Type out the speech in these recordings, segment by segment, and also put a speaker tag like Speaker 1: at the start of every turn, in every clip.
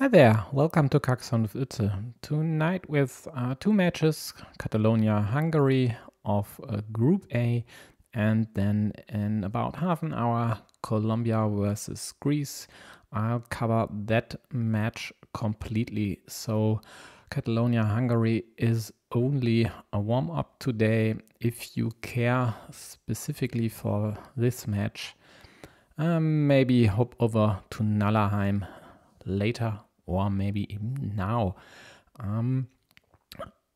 Speaker 1: Hi there, welcome to Carcassonne with Utze. Tonight with two matches, Catalonia, Hungary of Group A, and then in about half an hour, Colombia versus Greece. I'll cover that match completely. So Catalonia, Hungary is only a warm-up today. If you care specifically for this match, maybe hop over to Nallerheim later or maybe even now.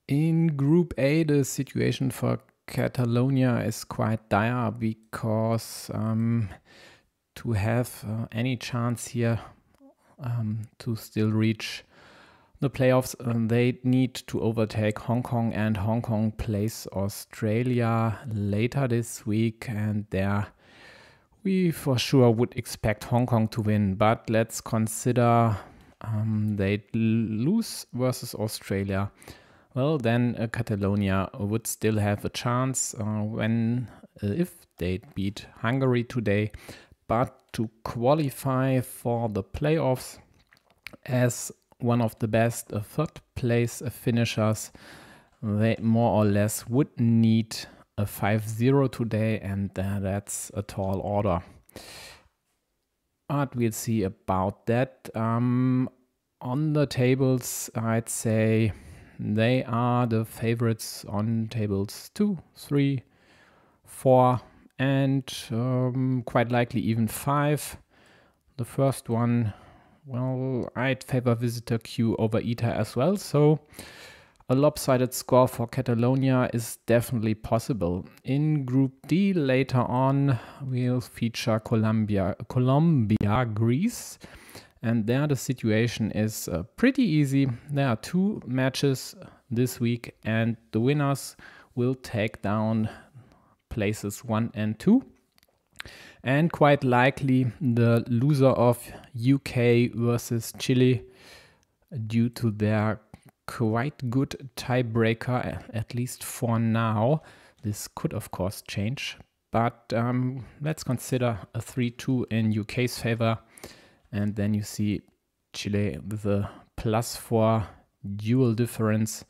Speaker 1: In Group A, the situation for Catalonia is quite dire because to have any chance here to still reach the playoffs, they need to overtake Hong Kong, and Hong Kong plays Australia later this week, and there we for sure would expect Hong Kong to win, but let's consider they'd lose versus Australia. Well, then Catalonia would still have a chance if they beat Hungary today. But to qualify for the playoffs as one of the best third place finishers, they more or less would need a 5-0 today, and that's a tall order. But we'll see about that. On the tables, I'd say they are the favorites on tables 2, 3, 4, and quite likely even 5. The first one, well, I'd favor visitor Q over ETA as well, so a lopsided score for Catalonia is definitely possible. In Group D later on, we'll feature Colombia, Greece. And there the situation is pretty easy. There are two matches this week, and the winners will take down places 1 and 2. And quite likely the loser of UK versus Chile, due to their quite good tiebreaker, at least for now. This could of course change, but let's consider a 3-2 in UK's favor. And then you see Chile with a +4 dual difference.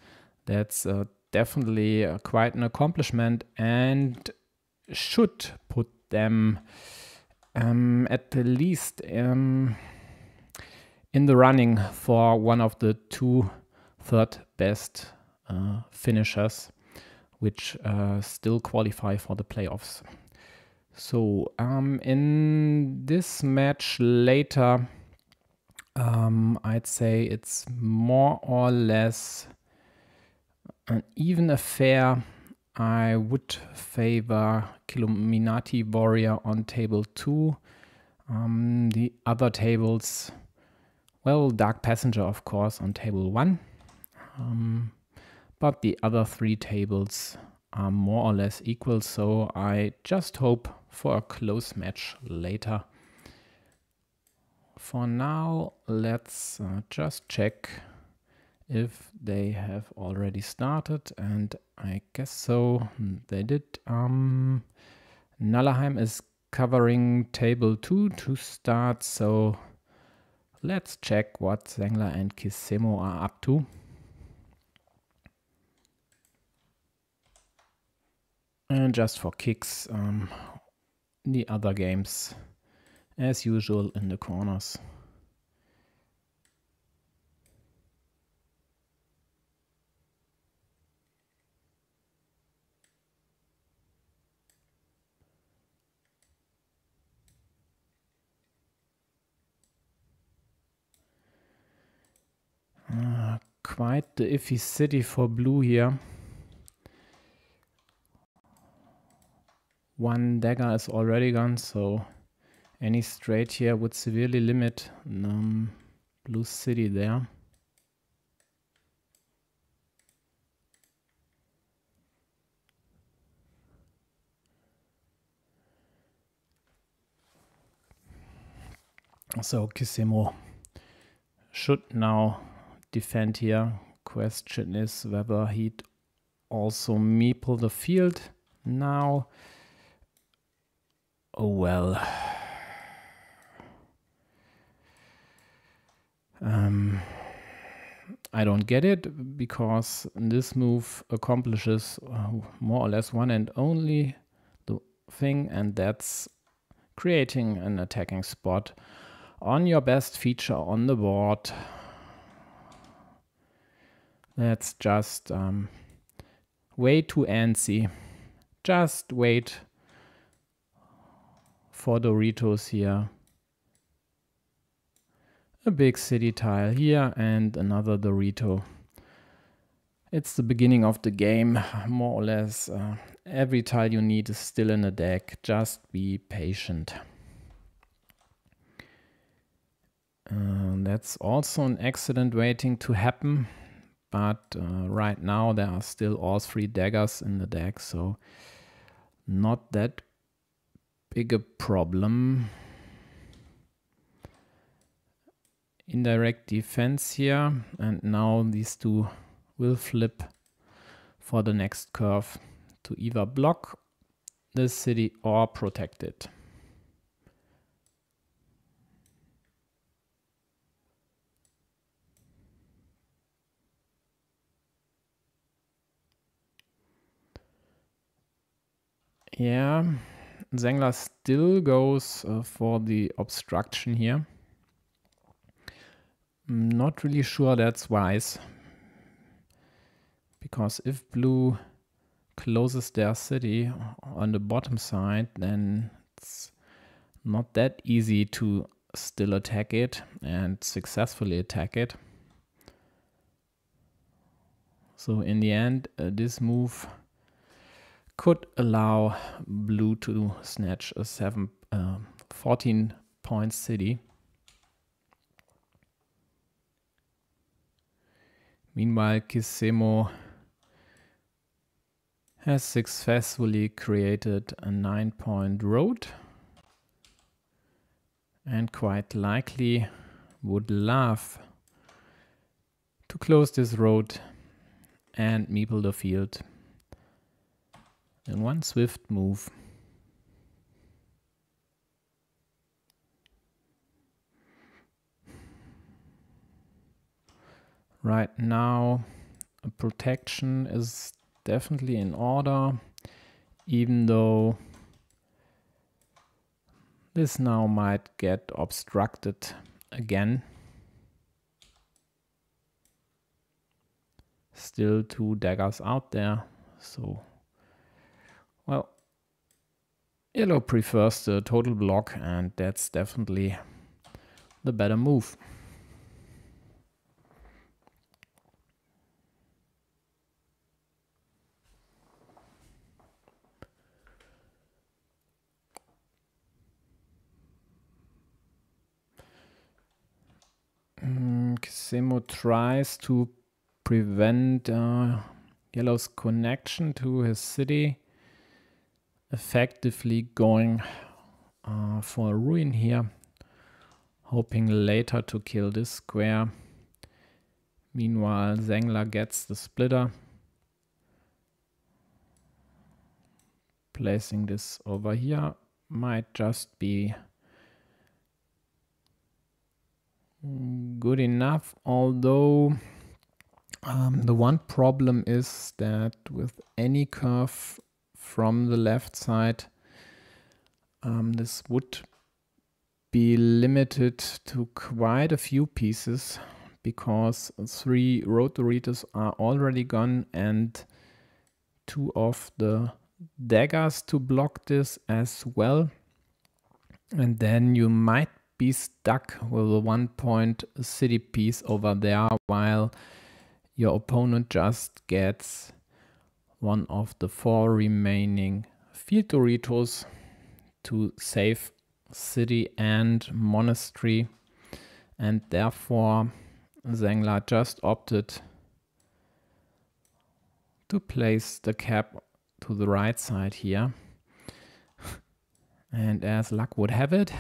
Speaker 1: That's definitely quite an accomplishment and should put them at least in the running for one of the two third best finishers, which still qualify for the playoffs. So in this match later, I'd say it's more or less an even affair. I would favor Illuminati Warrior on table 2. The other tables, well, Dark Passenger, of course, on table 1. But the other 3 tables are more or less equal, so I just hope for a close match later. For now, let's just check if they have already started, and I guess so, they did. Nallerheim is covering table 2 to start, so let's check what Zengler and Kisemo are up to. And just for kicks, the other games, as usual, in the corners. Quite the iffy city for blue here. One dagger is already gone, so any straight here would severely limit blue city there. So Kisemo should now defend here. Question is whether he'd also meeple the field now. Oh well. I don't get it, because this move accomplishes more or less one and only the thing, and that's creating an attacking spot on your best feature on the board. That's just way too antsy. Just wait for Doritos here. A big city tile here and another Dorito. It's the beginning of the game, more or less. Every tile you need is still in the deck. Just be patient. That's also an accident waiting to happen. But right now there are still all 3 daggers in the deck, so not that big a problem. Indirect defense here, and now these 2 will flip for the next curve to either block this city or protect it. Yeah, Zengler still goes for the obstruction here. I'm not really sure that's wise, because if blue closes their city on the bottom side, then it's not that easy to still attack it and successfully attack it. So in the end, this move could allow blue to snatch a 14-point city. Meanwhile, Kisemo has successfully created a 9-point road and quite likely would love to close this road and meeple the field in one swift move. Right now, a protection is definitely in order, even though this now might get obstructed again. Still 2 daggers out there, so, well, yellow prefers the total block, and that's definitely the better move. Kisemo tries to prevent yellow's connection to his city, effectively going for a ruin here, hoping later to kill this square. Meanwhile, Zengler gets the splitter, placing this over here might just be good enough, although the one problem is that with any curve from the left side, this would be limited to quite a few pieces, because 3 road Doritos are already gone and 2 of the daggers to block this as well. And then you might be stuck with a 1-point city piece over there, while your opponent just gets one of the 4 remaining field Doritos to save city and monastery, and therefore Zengler just opted to place the cap to the right side here. And as luck would have it,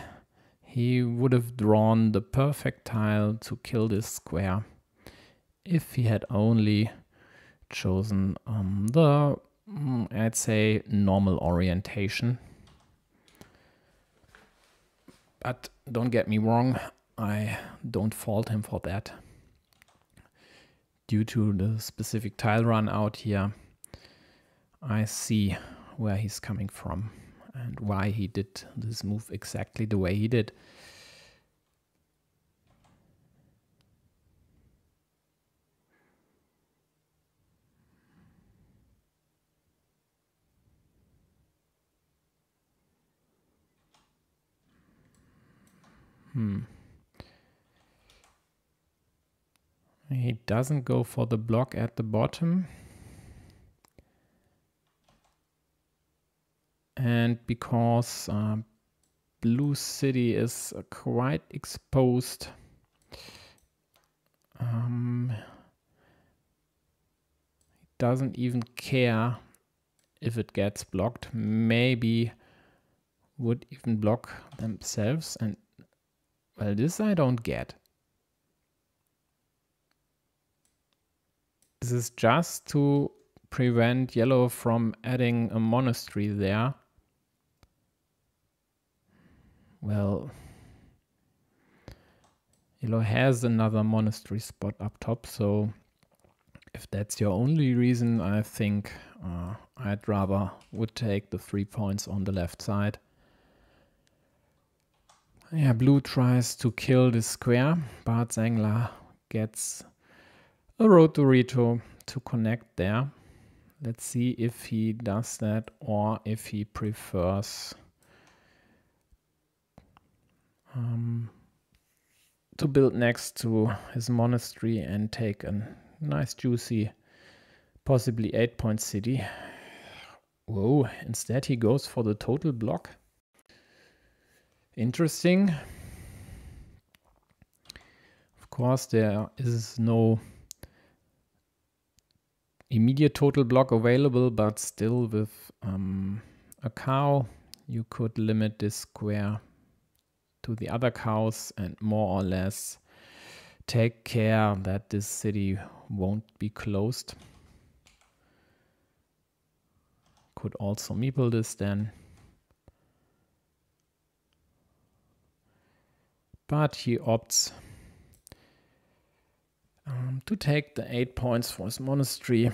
Speaker 1: he would have drawn the perfect tile to kill this square if he had only chosen the, I'd say, normal orientation. But don't get me wrong, I don't fault him for that. Due to the specific tile run out here, I see where he's coming from and why he did this move exactly the way he did. He doesn't go for the block at the bottom. And because Blue City is quite exposed, he doesn't even care if it gets blocked. Maybe would even block themselves. And well, this I don't get. This is just to prevent yellow from adding a monastery there. Well, yellow has another monastery spot up top, so if that's your only reason, I think I'd rather would take the 3 points on the left side. Yeah, blue tries to kill this square, but Zengler gets a rotary to connect there. Let's see if he does that or if he prefers to build next to his monastery and take a nice juicy, possibly 8-point city. Whoa, instead he goes for the total block. Interesting. Of course, there is no immediate total block available, but still with a cow, you could limit this square to the other cows and more or less take care that this city won't be closed. Could also meeple this then. But he opts to take the 8 points for his monastery.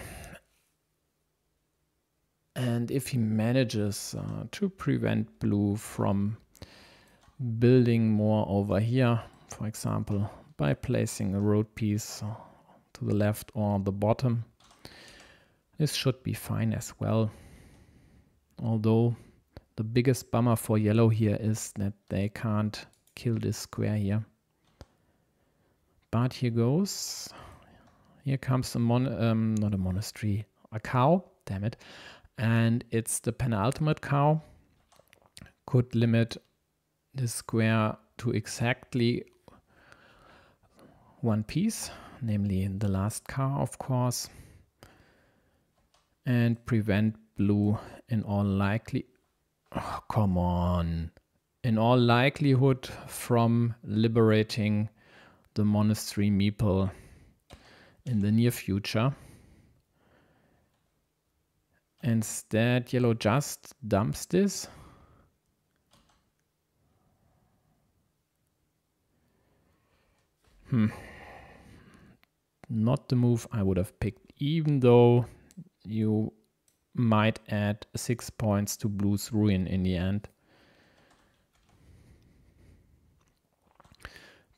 Speaker 1: And if he manages to prevent blue from building more over here, for example, by placing a road piece to the left or the bottom, this should be fine as well. Although the biggest bummer for yellow here is that they can't kill this square here. But here goes. Here comes not a monastery, a cow, damn it. And it's the penultimate cow. Could limit this square to exactly one piece, namely the last cow, of course. And prevent blue in all likely, oh, come on, in all likelihood from liberating the monastery meeple in the near future. Instead, yellow just dumps this. Not the move I would have picked, even though you might add 6 points to blue's ruin in the end.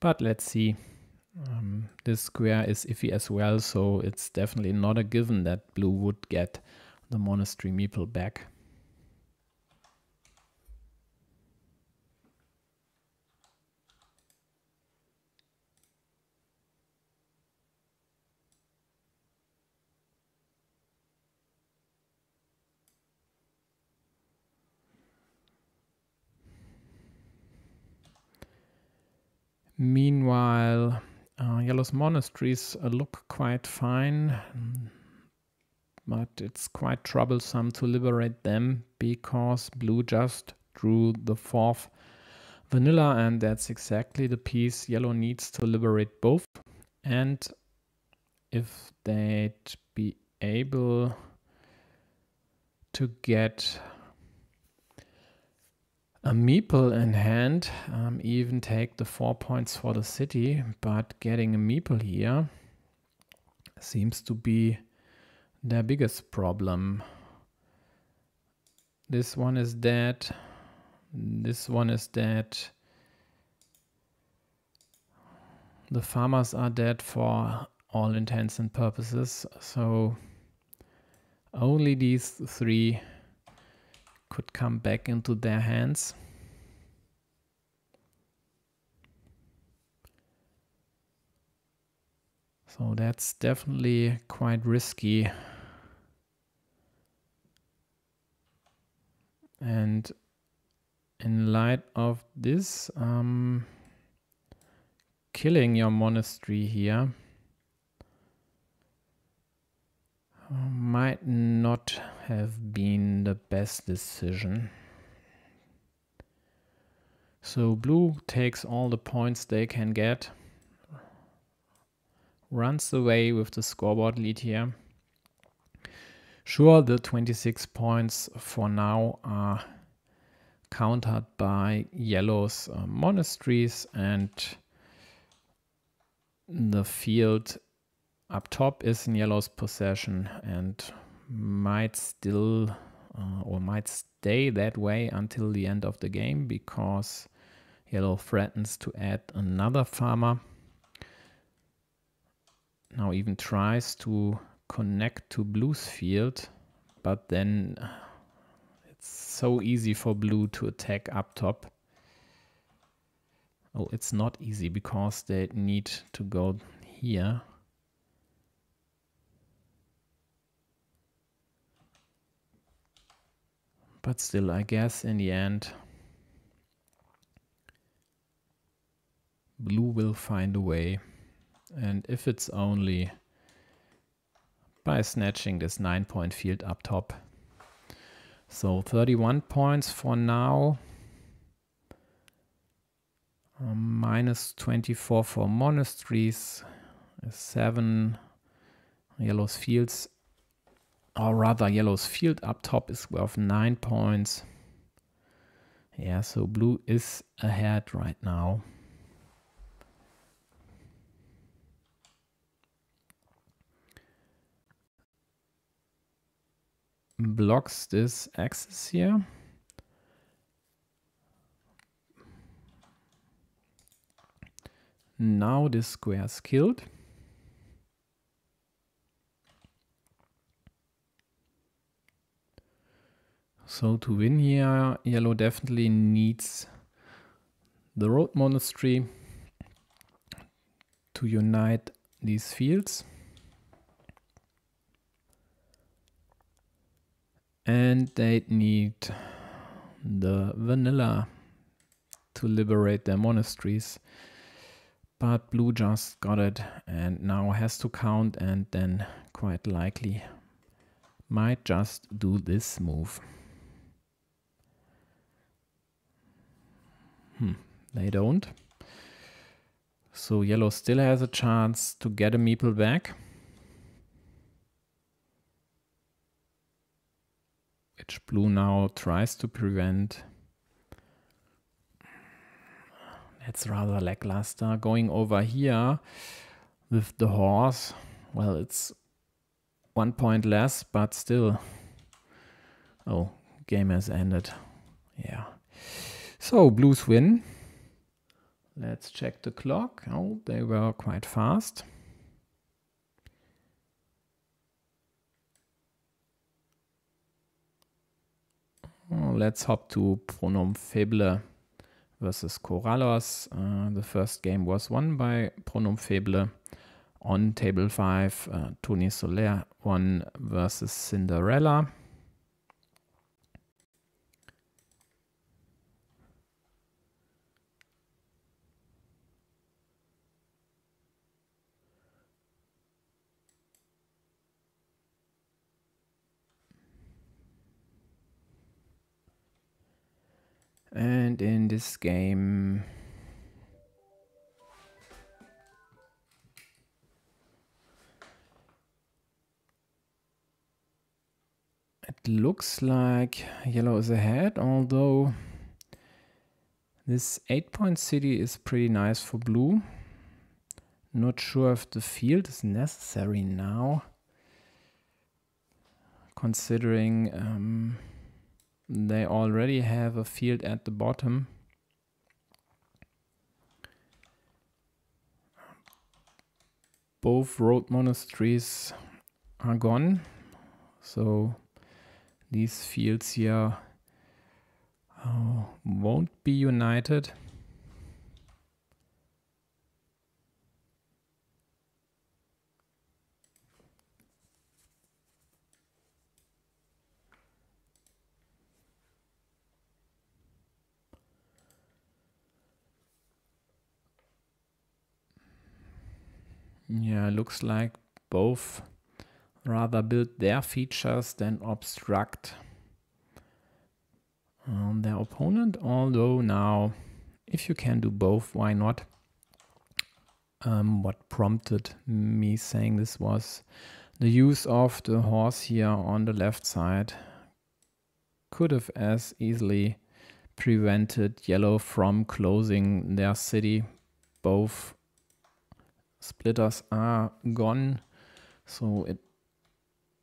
Speaker 1: But let's see. This square is iffy as well, so it's definitely not a given that blue would get the monastery meeple back. Meanwhile, yellow's monasteries look quite fine, but it's quite troublesome to liberate them because blue just drew the 4th vanilla, and that's exactly the piece yellow needs to liberate both. And if they'd be able to get a meeple in hand, even take the 4 points for the city, but getting a meeple here seems to be their biggest problem. This one is dead. This one is dead. The farmers are dead for all intents and purposes, so only these 3 could come back into their hands. So that's definitely quite risky. And in light of this, killing your monastery here might not have been the best decision. So blue takes all the points they can get, runs away with the scoreboard lead here. Sure, the 26 points for now are countered by yellow's monasteries, and the field up top is in yellow's possession and might still or might stay that way until the end of the game, because yellow threatens to add another farmer. Now even tries to connect to blue's field, but then it's so easy for blue to attack up top. Oh, it's not easy because they need to go here. But still, I guess in the end, blue will find a way. And if it's only by snatching this 9-point field up top. So 31 points for now. Minus 24 for monasteries. 7 yellow's fields. Or rather, yellow's field up top is worth 9 points. Yeah, so blue is ahead right now. Blocks this axis here. Now this square is killed. So to win here, yellow definitely needs the road monastery to unite these fields. And they need the vanilla to liberate their monasteries. But blue just got it and now has to count, and then quite likely might just do this move. They don't. So yellow still has a chance to get a meeple back, which blue now tries to prevent. That's rather lackluster. Going over here with the horse. Well, it's 1 point less, but still. Oh, game has ended. Yeah. So blues win. Let's check the clock. Oh, they were quite fast. Oh, let's hop to pronom faible versus Corrallos. The first game was won by pronom faible. On table 5, Tony Soler won versus Cinderella. And in this game, it looks like yellow is ahead, although This 8-point city is pretty nice for blue. Not sure if the field is necessary now, considering they already have a field at the bottom. Both road monasteries are gone, so these fields here won't be united. Yeah, looks like both rather build their features than obstruct their opponent, although now if you can do both, why not? What prompted me saying this was the use of the horse here on the left side could have as easily prevented yellow from closing their city. Both splitters are gone, so it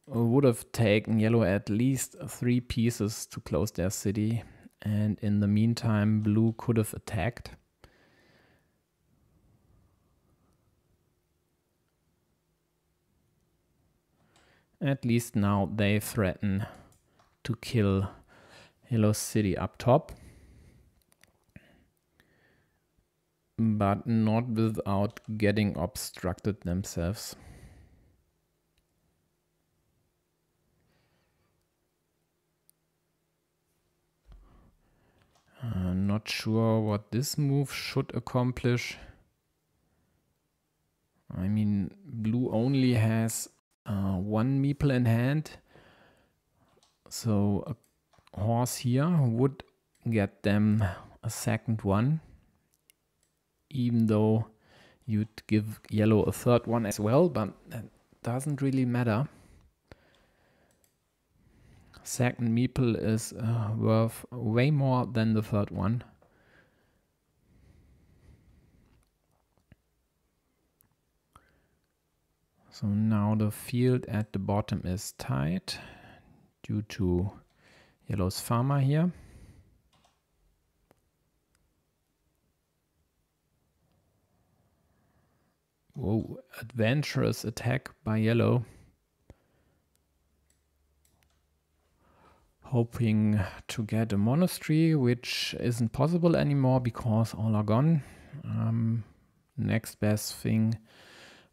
Speaker 1: would have taken yellow at least 3 pieces to close their city, and in the meantime blue could have attacked. At least now they threaten to kill yellow's city up top, but not without getting obstructed themselves. Not sure what this move should accomplish. I mean, blue only has 1 meeple in hand, so a horse here would get them a second one, even though you'd give yellow a third one as well, but that doesn't really matter. Second meeple is worth way more than the third one. So now the field at the bottom is tight due to yellow's farmer here. Whoa, adventurous attack by yellow. Hoping to get a monastery, which isn't possible anymore because all are gone. Next best thing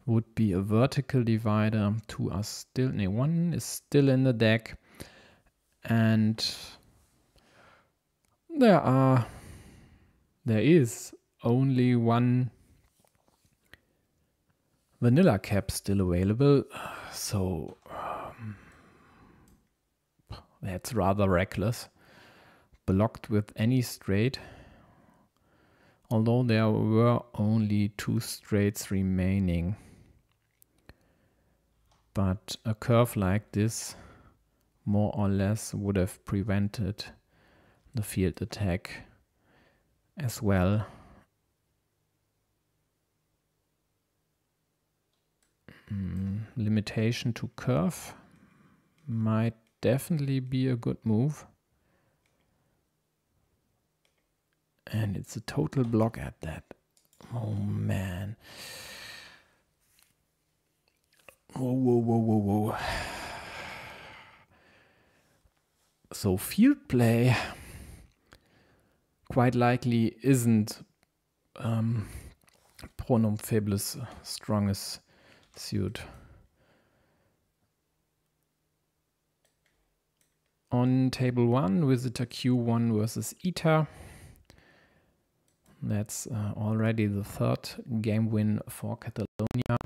Speaker 1: would be a vertical divider. 2 are still, no, 1 is still in the deck. And there is only 1 vanilla cap still available. So that's rather reckless. Blocked with any straight. Although there were only 2 straights remaining. But a curve like this more or less would have prevented the field attack as well. Limitation to curve might definitely be a good move. And it's a total block at that. Oh man. Whoa, whoa, whoa, whoa, whoa. So field play quite likely isn't Pronom Fable's strongest suit. On table 1, visitor Q1 versus Eta. That's already the 3rd game win for Catalonia.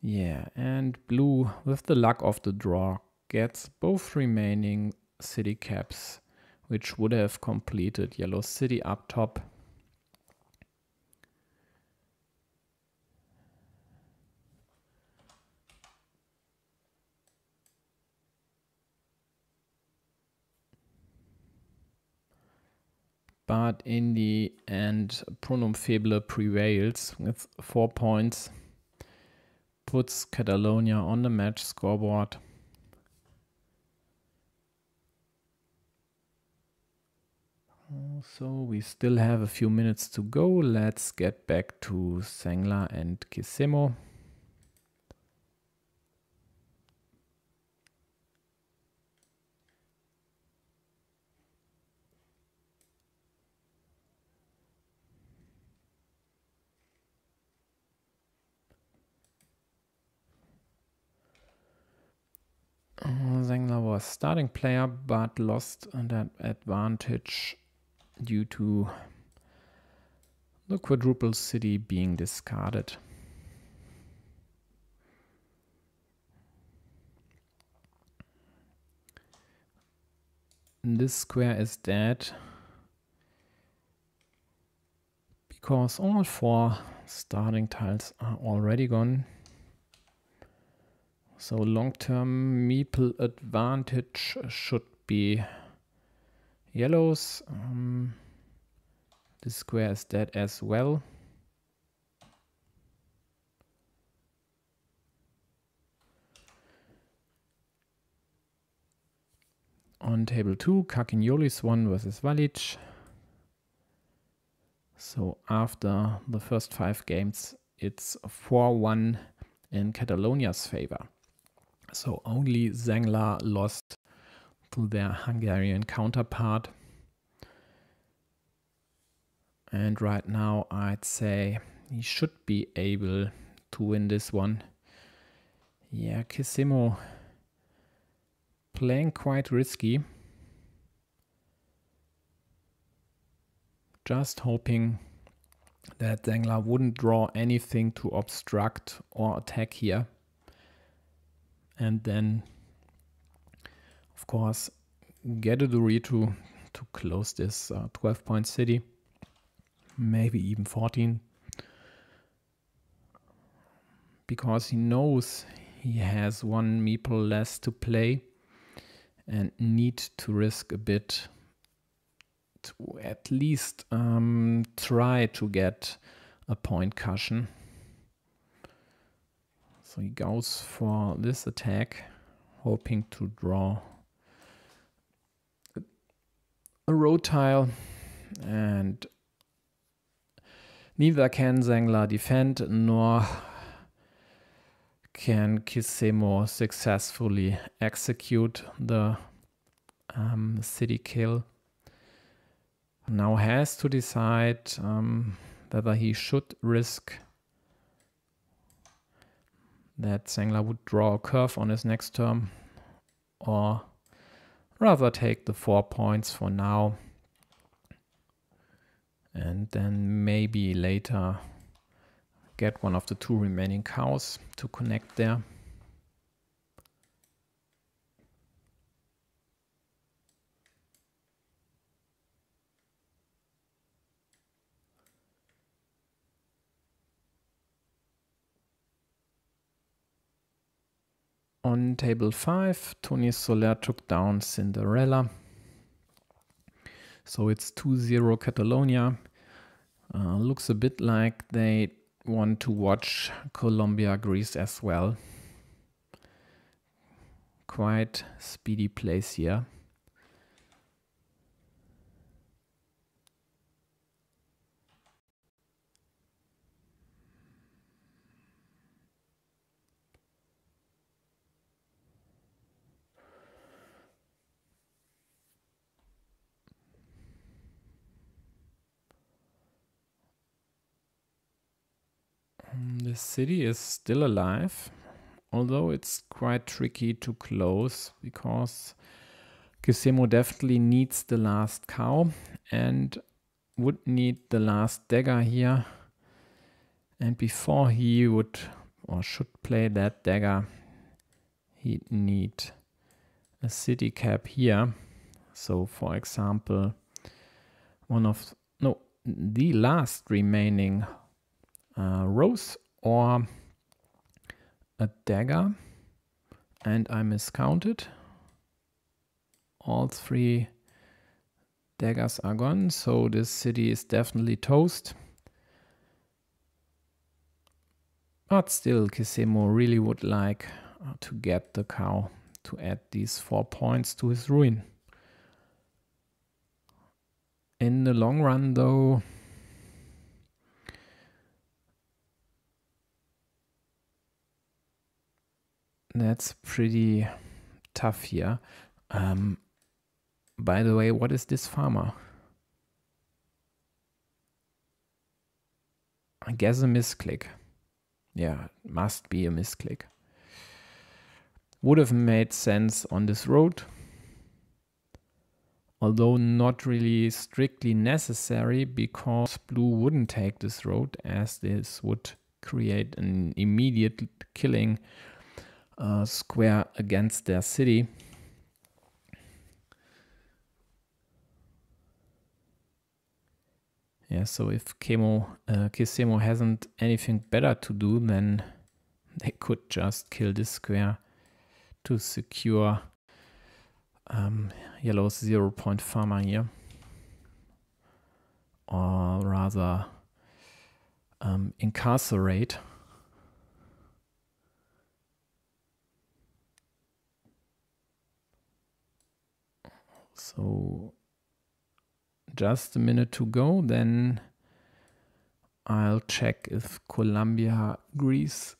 Speaker 1: Yeah, and blue, with the luck of the draw, gets both remaining city caps, which would have completed yellow city up top. But in the end, Pronom Feble prevails with 4 points, puts Catalonia on the match scoreboard. So we still have a few minutes to go. Let's get back to Sengler and Kissimo. Sengler was starting player but lost that advantage due to the quadruple city being discarded. This square is dead because all 4 starting tiles are already gone. So long-term meeple advantage should be yellows. This square is dead as well. On table 2, Kakiniolis won versus Valic. So after the first 5 games, it's 4-1 in Catalonia's favor. So only Sengler lost to their Hungarian counterpart. And right now I'd say he should be able to win this one. Yeah, Kissimo playing quite risky. Just hoping that Sengler wouldn't draw anything to obstruct or attack here. And then, of course, get a Dorito to close this 12-point city. Maybe even 14. Because he knows he has 1 meeple less to play and need to risk a bit to at least try to get a point cushion. So he goes for this attack, hoping to draw a row tile, and neither can Sengler defend nor can Kissimo successfully execute the city kill. Now has to decide whether he should risk that Sengler would draw a curve on his next turn, or rather take the 4 points for now and then maybe later get one of the 2 remaining cows to connect there. On table 5, Tony Soler took down Cinderella. So it's 2-0 Catalonia. Looks a bit like they want to watch Colombia, Greece as well. Quite speedy plays here. The city is still alive, although it's quite tricky to close because Kissimo definitely needs the last cow and would need the last dagger here. And before he would or should play that dagger, he'd need a city cap here. So for example, the last remaining rows, or a dagger, and I miscounted. All 3 daggers are gone, so this city is definitely toast. But still, Kisemo really would like to get the cow to add these 4 points to his ruin. In the long run, though, that's pretty tough here. By the way, what is this farmer? I guess a misclick. Yeah, must be a misclick. Would have made sense on this road, although not really strictly necessary, because blue wouldn't take this road, as this would create an immediate killing square against their city. Yeah, so if Kisemo hasn't anything better to do, then they could just kill this square to secure yellow's 0-point farmer here. Or rather incarcerate. So just a minute to go, then I'll check if Colombia, Greece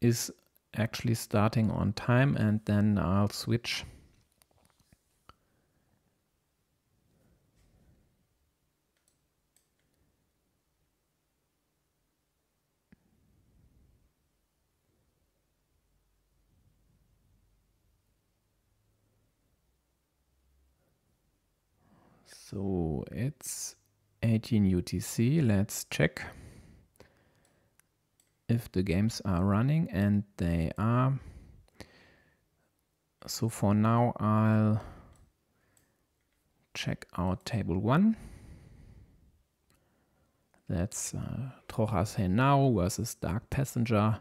Speaker 1: is actually starting on time, and then I'll switch. So it's 18 UTC. Let's check if the games are running, and they are. So for now, I'll check out table 1. That's Trojas Henao versus Dark Passenger,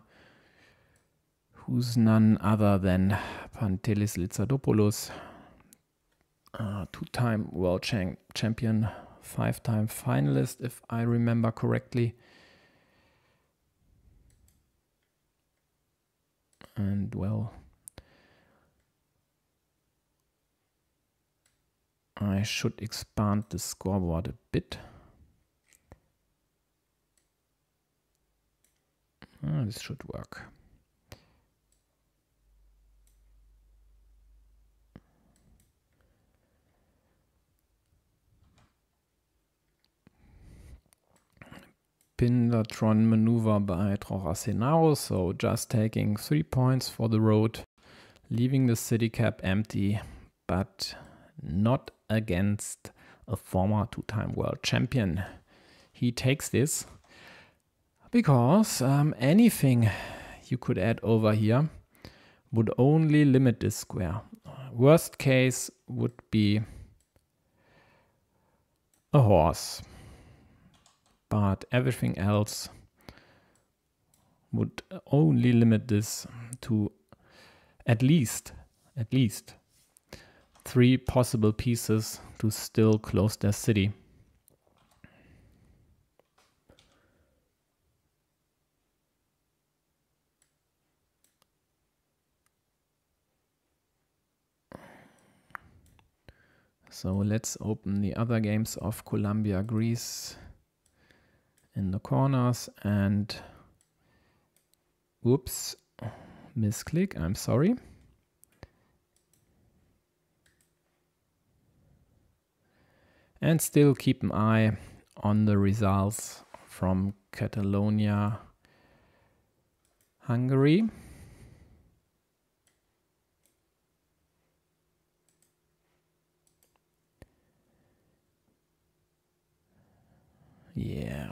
Speaker 1: who's none other than Pantelis Litsadopoulos, 2-time world champion, 5-time finalist, if I remember correctly. And well, I should expand the scoreboard a bit. This should work. Pindatron maneuver by Trojas Henao, so just taking 3 points for the road, leaving the city cap empty, but not against a former 2-time world champion. He takes this because anything you could add over here would only limit this square. Worst case would be a horse, but everything else would only limit this to at least 3 possible pieces to still close their city. So let's open the other games of Colombia, Greece in the corners, and whoops, misclick, I'm sorry. And still keep an eye on the results from Catalonia, Hungary. Yeah.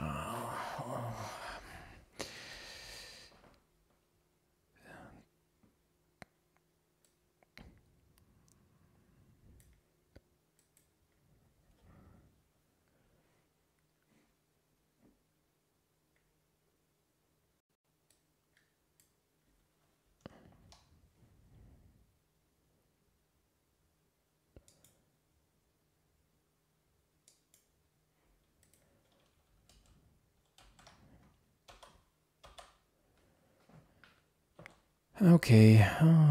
Speaker 1: Okay,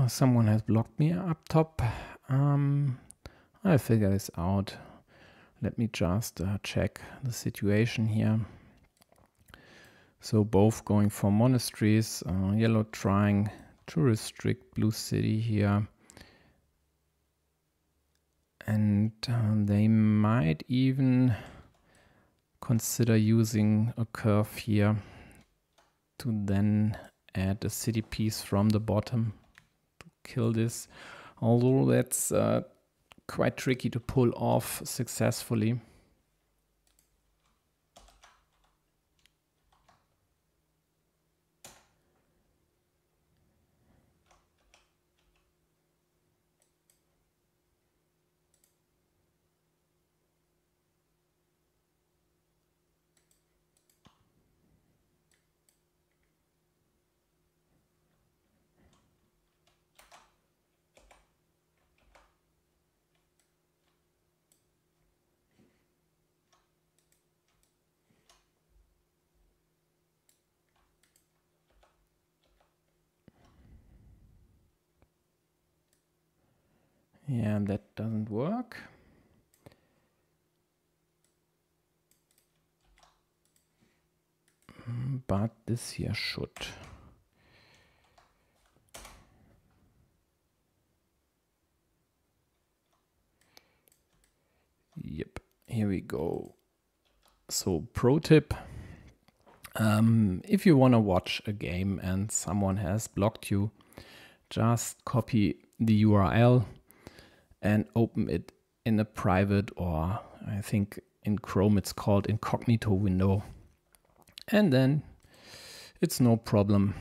Speaker 1: someone has blocked me up top. I'll figure this out. Let me just check the situation here. So both going for monasteries, yellow trying to restrict blue city here. And they might even consider using a curve here to then add a city piece from the bottom to kill this. Although that's quite tricky to pull off successfully. Yeah, that doesn't work. But this here should. Yep, here we go. So pro tip, if you want to watch a game and someone has blocked you, just copy the URL and open it in a private, or I think in Chrome it's called incognito window. And then it's no problem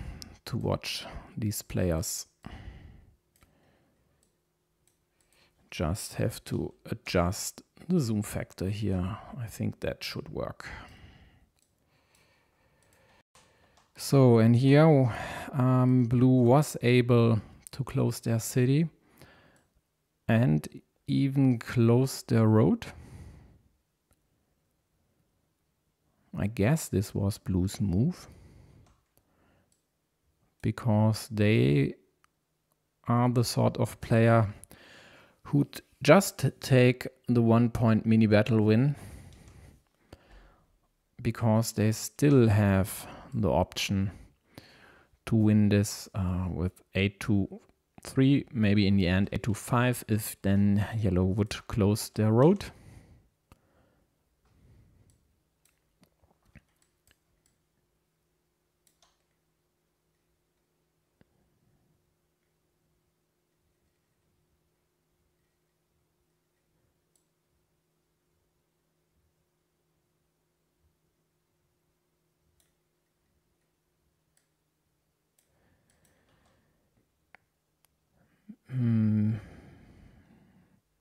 Speaker 1: to watch these players. Just have to adjust the zoom factor here. I think that should work. So, and here blue was able to close their city and even close their road. I guess this was blue's move, because they are the sort of player who'd just take the 1 point mini battle win, because they still have the option to win this with 8-3, maybe in the end 8-5, if then yellow would close their road.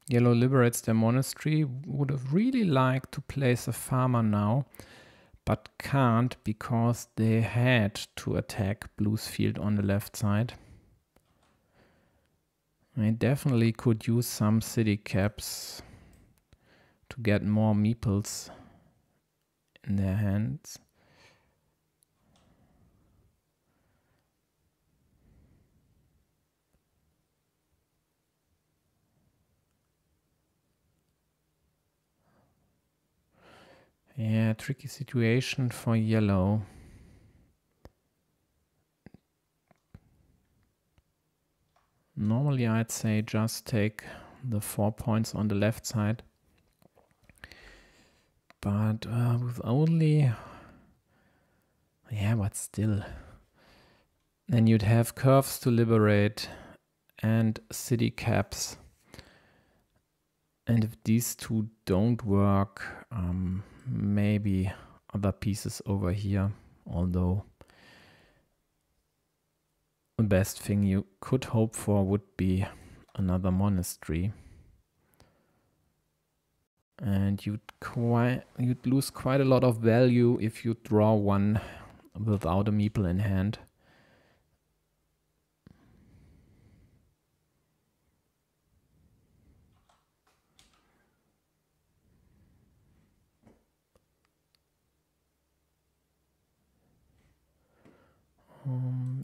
Speaker 1: Yellow liberates their monastery. Would have really liked to place a farmer now, but can't because they had to attack blue's field on the left side. They definitely could use some city caps to get more meeples in their hands. Yeah, tricky situation for yellow. Normally I'd say just take the 4 points on the left side. But with only... Yeah, but still. Then you'd have curves to liberate and city caps. And if these two don't work, maybe other pieces over here, although the best thing you could hope for would be another monastery. And you'd lose quite a lot of value if you draw one without a meeple in hand.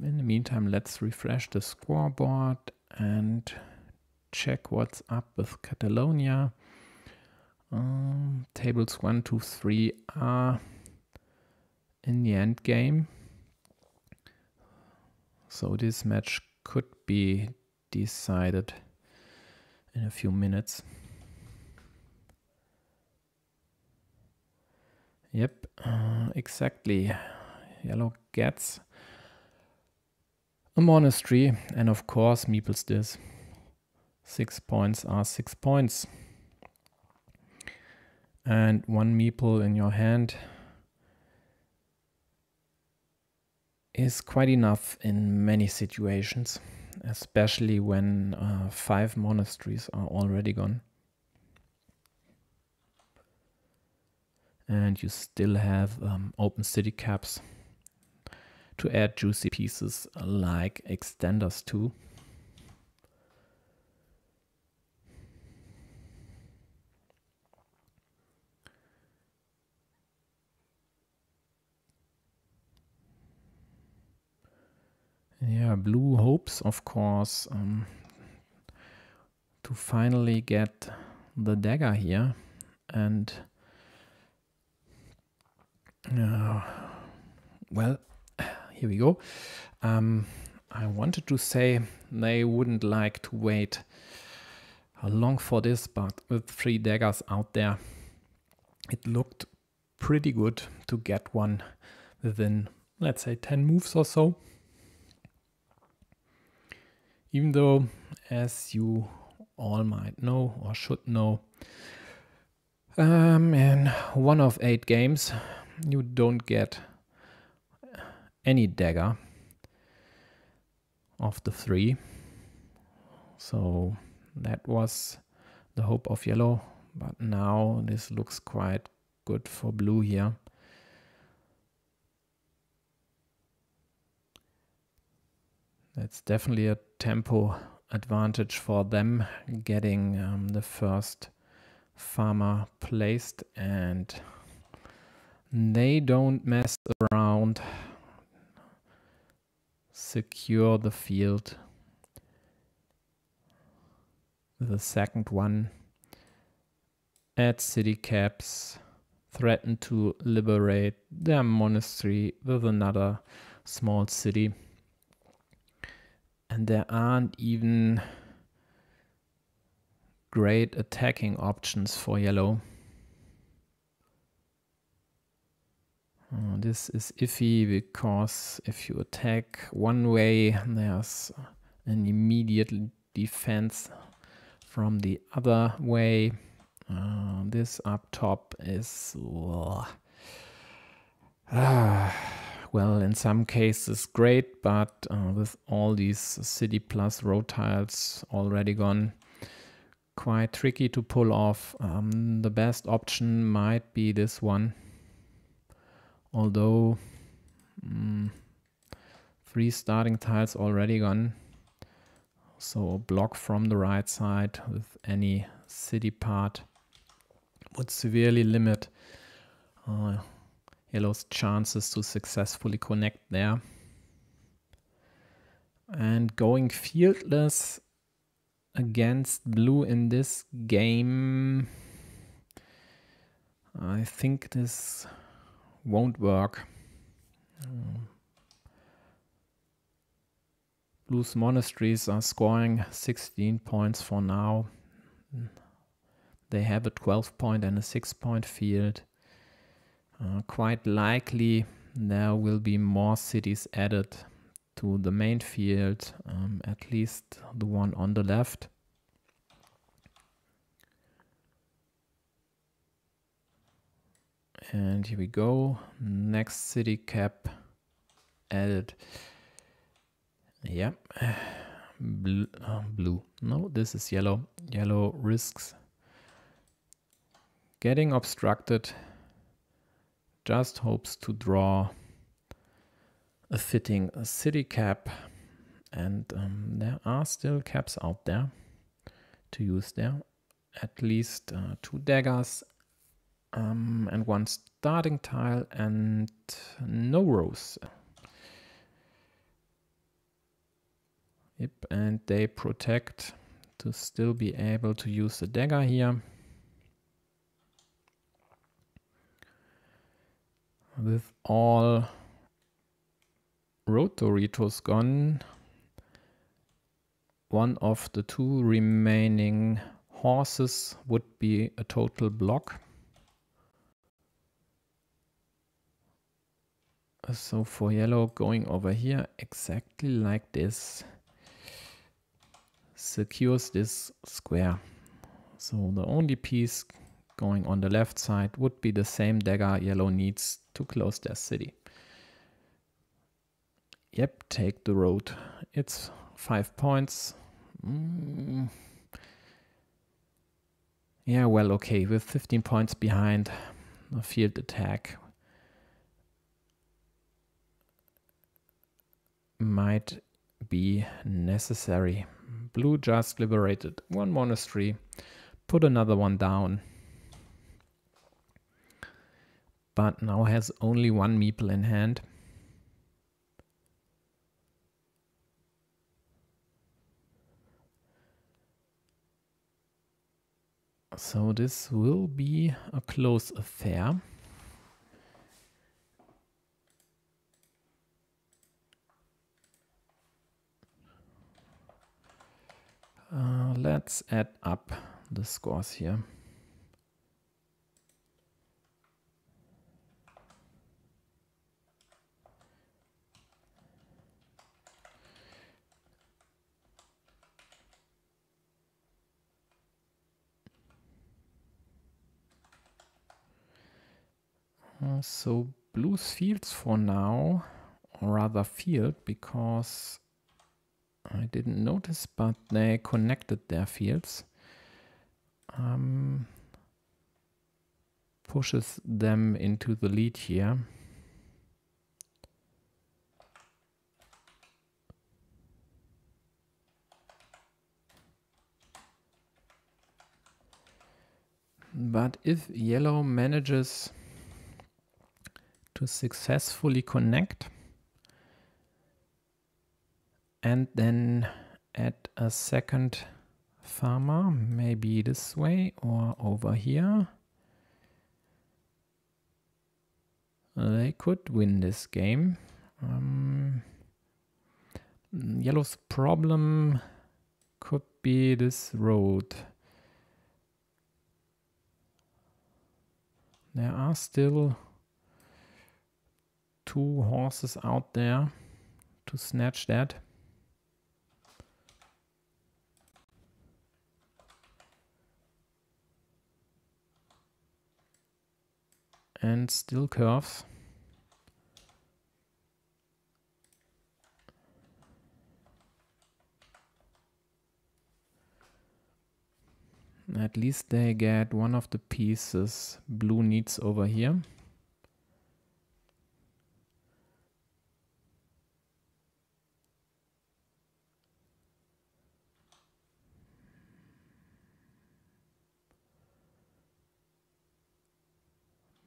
Speaker 1: In the meantime, let's refresh the scoreboard and check what's up with Catalonia. Tables 1, 2, 3 are in the end game. So this match could be decided in a few minutes. Yep, exactly. Yellow gets a monastery, and of course meeples this. 6 points are 6 points. And 1 meeple in your hand is quite enough in many situations, especially when 5 monasteries are already gone. And you still have open city caps to add juicy pieces like extenders too. Yeah, blue hopes, of course, to finally get the dagger here. And well, here we go. I wanted to say they wouldn't like to wait long for this, but with 3 daggers out there, it looked pretty good to get one within, let's say, 10 moves or so. Even though, as you all might know or should know, in 1 of 8 games, you don't get any dagger of the 3. So that was the hope of yellow, but now this looks quite good for blue here. That's definitely a tempo advantage for them, getting the first farmer placed, and they don't mess around. Secure the field with the second one. Add city caps. Threaten to liberate their monastery with another small city. And there aren't even great attacking options for yellow. This is iffy because if you attack one way, there's an immediate defense from the other way. This up top is well, in some cases great, but with all these city plus road tiles already gone, quite tricky to pull off. The best option might be this one, although 3 starting tiles already gone, so a block from the right side with any city part would severely limit yellow's chances to successfully connect there. And going fieldless against blue in this game, I think this won't work. Blue's monasteries are scoring 16 points for now. They have a 12-point and a 6-point field. Quite likely there will be more cities added to the main field, at least the one on the left. And here we go. Next city cap added. Yep. Blue. No, this is yellow. Yellow risks getting obstructed. Just hopes to draw a fitting city cap, and there are still caps out there to use there. At least 2 daggers and 1 starting tile and no rows. Yep, and they protect to still be able to use the dagger here. With all road Doritos gone, one of the two remaining horses would be a total block. So for yellow, going over here exactly like this secures this square. So the only piece going on the left side would be the same dagger yellow needs to close their city. Yep, take the road. It's 5 points. Yeah, well, okay, with 15 points behind, the field attack might be necessary. Blue just liberated one monastery, put another one down, but now has only one meeple in hand. So this will be a close affair. Let's add up the scores here. So blue's fields for now, or rather field, because I didn't notice, but they connected their fields. Pushes them into the lead here. But if yellow manages to successfully connect and then add a second farmer, maybe this way or over here, they could win this game. Yellow's problem could be this road. There are still two horses out there to snatch that. And still curves. At least they get one of the pieces blue needs over here.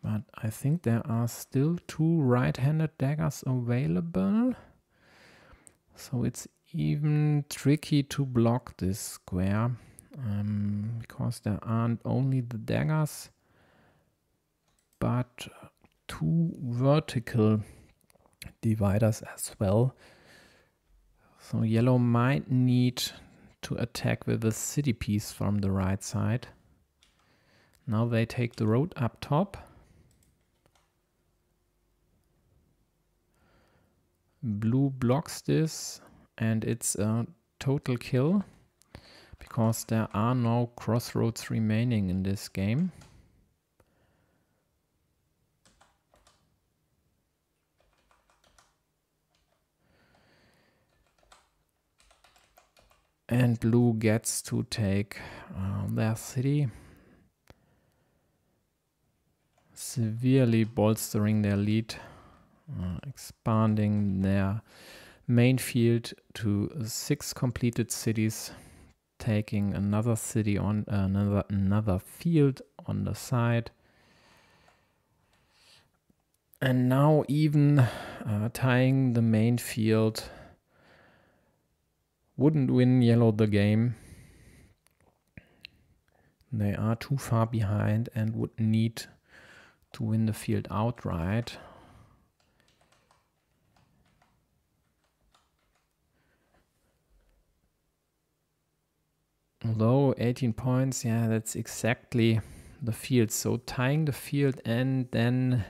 Speaker 1: But I think there are still two right-handed daggers available. So it's even tricky to block this square. Because there aren't only the daggers, but two vertical dividers as well. So yellow might need to attack with a city piece from the right side. Now they take the road up top. Blue blocks this and it's a total kill because there are no crossroads remaining in this game. And blue gets to take their city, severely bolstering their lead, expanding their main field to 6 completed cities, taking another city on another field on the side, and now even tying the main field wouldn't win yellow the game. They are too far behind and would need to win the field outright. Although 18 points, yeah, that's exactly the field. So tying the field and then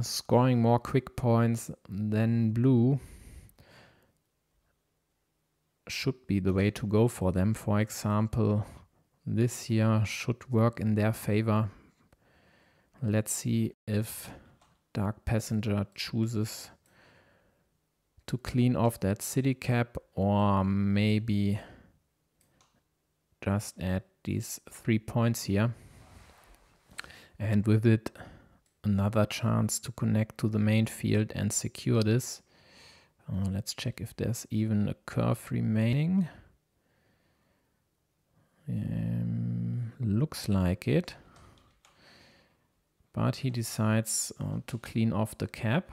Speaker 1: scoring more quick points than blue should be the way to go for them. For example, this here should work in their favor. Let's see if Dark Passenger chooses to clean off that city cap, or maybe just add these 3 points here. And with it, another chance to connect to the main field and secure this. Let's check if there's even a curve remaining. Looks like it. But he decides to clean off the cap.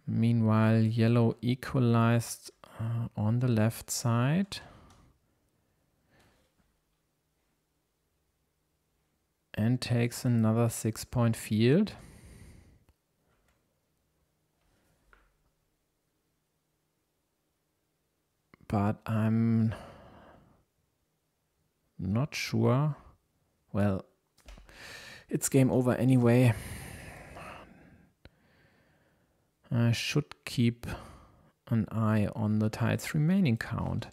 Speaker 1: Meanwhile, yellow equalized on the left side. And takes another 6-point field. But I'm not sure. Well, it's game over anyway. I should keep an eye on the tiles remaining count.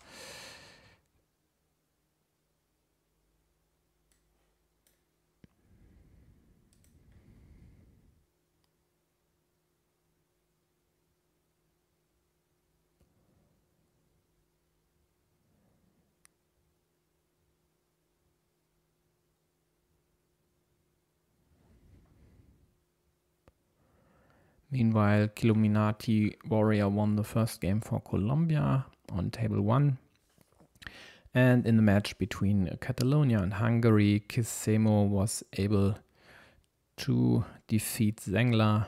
Speaker 1: Meanwhile, Killuminati Warrior won the first game for Colombia on table 1. And in the match between Catalonia and Hungary, Kisemo was able to defeat Zengler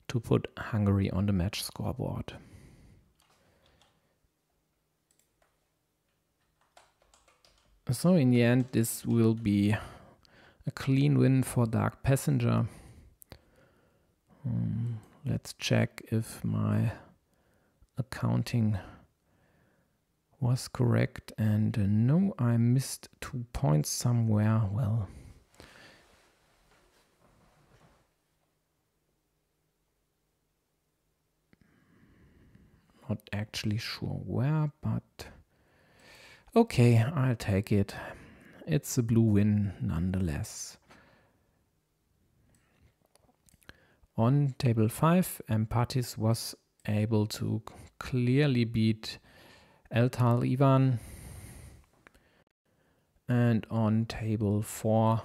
Speaker 1: to put Hungary on the match scoreboard. So in the end, this will be a clean win for Dark Passenger. Let's check if my accounting was correct. And no, I missed 2 points somewhere. Well, not actually sure where, but okay, I'll take it. It's a blue win nonetheless. On table 5, Empatis was able to clearly beat Eltal Ivan. And on table 4,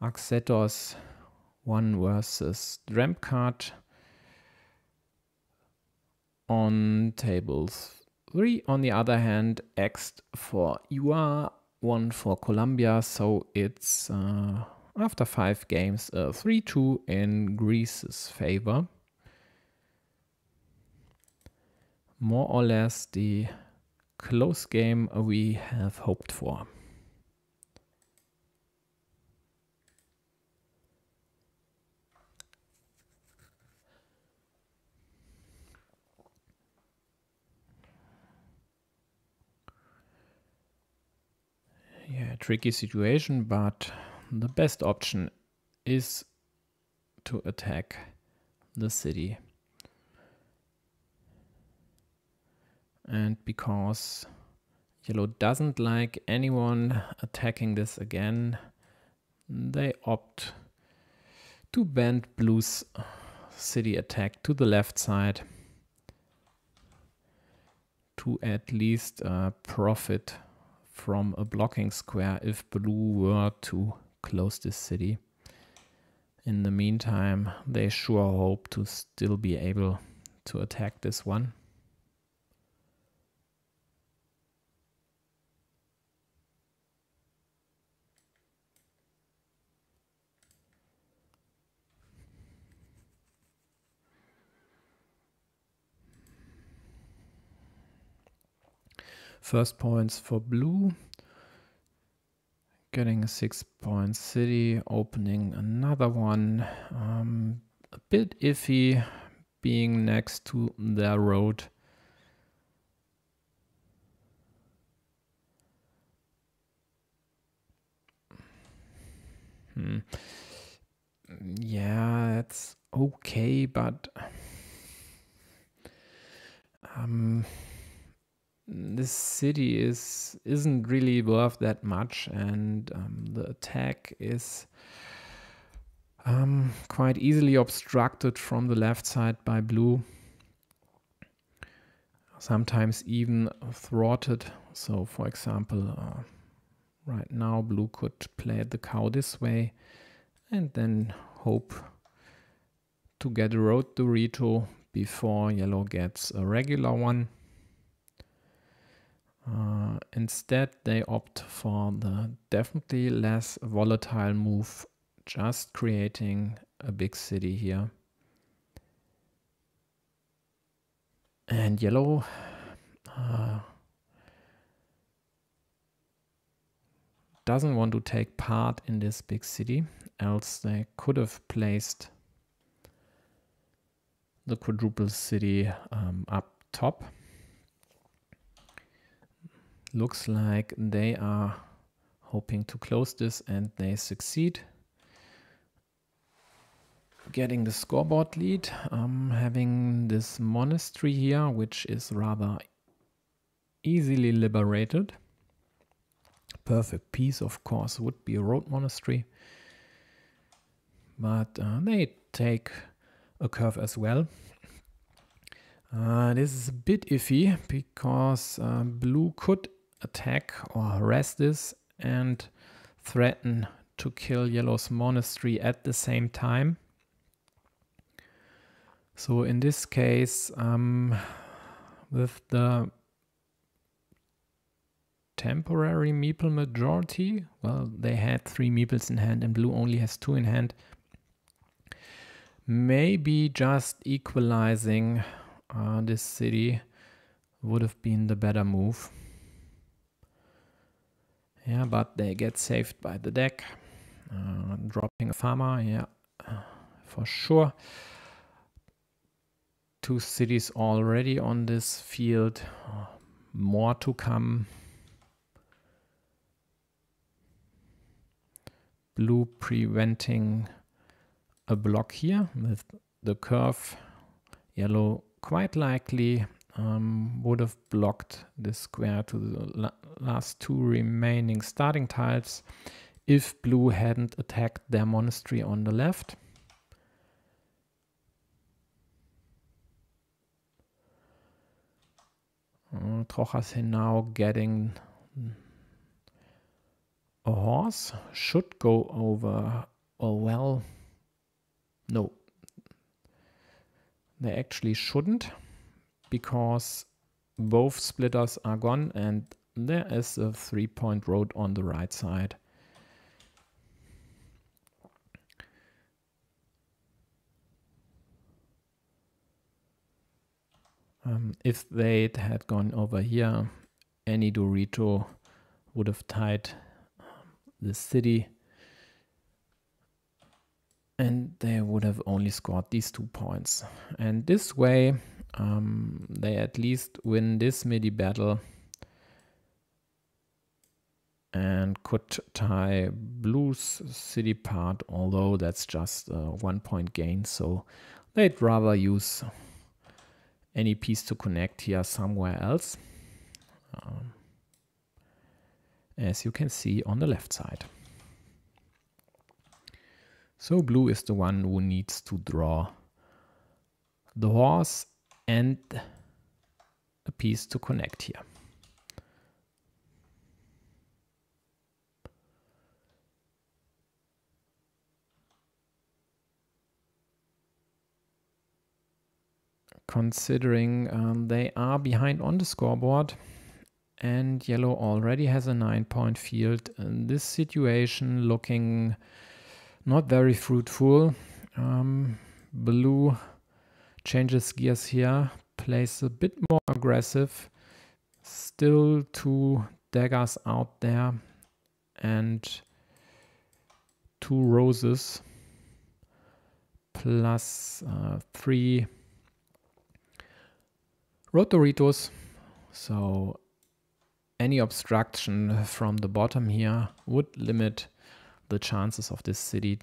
Speaker 1: Axetos won versus Dremcart. On table 3, on the other hand, X for UR, 1 for Colombia, so it's after 5 games, 3-2 in Greece's favor. More or less the close game we have hoped for. Yeah, tricky situation, but the best option is to attack the city. And because yellow doesn't like anyone attacking this again, they opt to bend blue's city attack to the left side to at least profit from a blocking square if blue were to close this city. In the meantime, they sure hope to still be able to attack this one. First points for blue. Getting a 6-point city, opening another one. A bit iffy being next to their road. Yeah, it's okay, but this city isn't really worth that much, and the attack is quite easily obstructed from the left side by blue. Sometimes even thwarted. So, for example, right now blue could play the cow this way and then hope to get a road Dorito before yellow gets a regular one. Instead, they opt for the definitely less volatile move, just creating a big city here. And yellow doesn't want to take part in this big city, else they could have placed the quadruple city up top. Looks like they are hoping to close this, and they succeed. Getting the scoreboard lead, having this monastery here, which is rather easily liberated. Perfect piece, of course, would be a road monastery. But they take a curve as well. This is a bit iffy because blue could attack or harass this and threaten to kill yellow's monastery at the same time. So in this case, with the temporary meeple majority, well, they had 3 meeples in hand and blue only has 2 in hand. Maybe just equalizing this city would have been the better move. Yeah, but they get saved by the deck. Dropping a farmer, yeah, for sure. 2 cities already on this field. More to come. Blue preventing a block here with the curve. Yellow quite likely would have blocked this square to the last 2 remaining starting tiles if blue hadn't attacked their monastery on the left. Trochas now getting a horse, should go over, oh well, no. They actually shouldn't, because both splitters are gone and there is a 3-point road on the right side. If they had gone over here, any Dorito would have tied the city and they would have only scored these 2 points. And this way, they at least win this midi battle and could tie blue's city part, although that's just a 1-point gain. So they'd rather use any piece to connect here somewhere else, as you can see on the left side. So blue is the one who needs to draw the horse and a piece to connect here. Considering they are behind on the scoreboard and yellow already has a 9-point field, in this situation looking not very fruitful. Blue changes gears here, plays a bit more aggressive, Still 2 daggers out there and 2 roses plus 3 rotoritos. So any obstruction from the bottom here would limit the chances of this city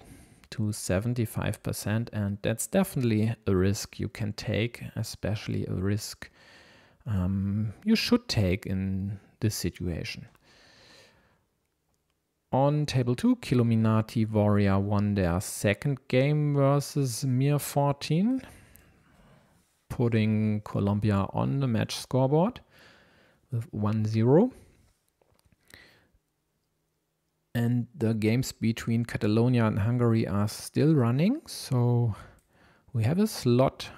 Speaker 1: to 75%, and that's definitely a risk you can take, especially a risk you should take in this situation. On table 2, Kilominati Warrior won their second game versus Mir 14, putting Colombia on the match scoreboard with 1-0. And the games between Catalonia and Hungary are still running, so we have a slot,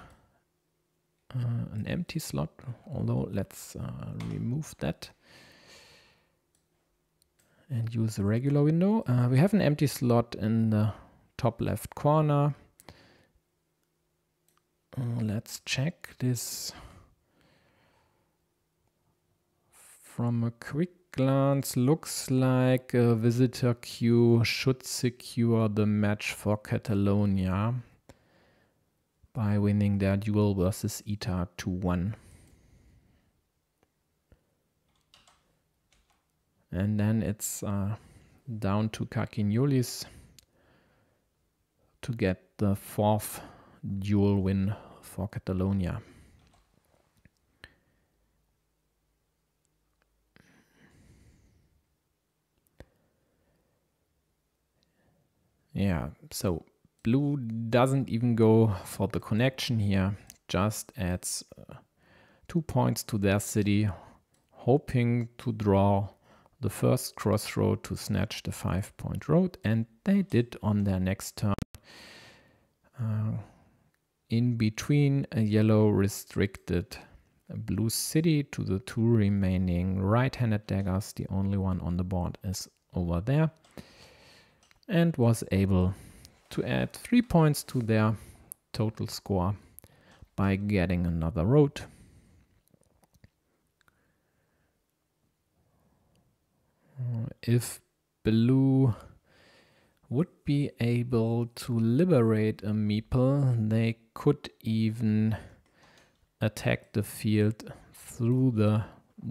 Speaker 1: an empty slot, although let's remove that and use the regular window. We have an empty slot in the top left corner. Let's check this. From a quick glance, looks like a visitor queue should secure the match for Catalonia by winning their duel versus ITA 2-1. And then it's down to Carcassonne to get the 4th duel win for Catalonia. Yeah, so blue doesn't even go for the connection here, just adds 2 points to their city, hoping to draw the first crossroad to snatch the 5-point road, and they did on their next turn. In between, a yellow restricted a blue city to the 2 remaining right-handed daggers. The only one on the board is over there, and was able to add 3 points to their total score by getting another road. If blue would be able to liberate a meeple, they could even attack the field through the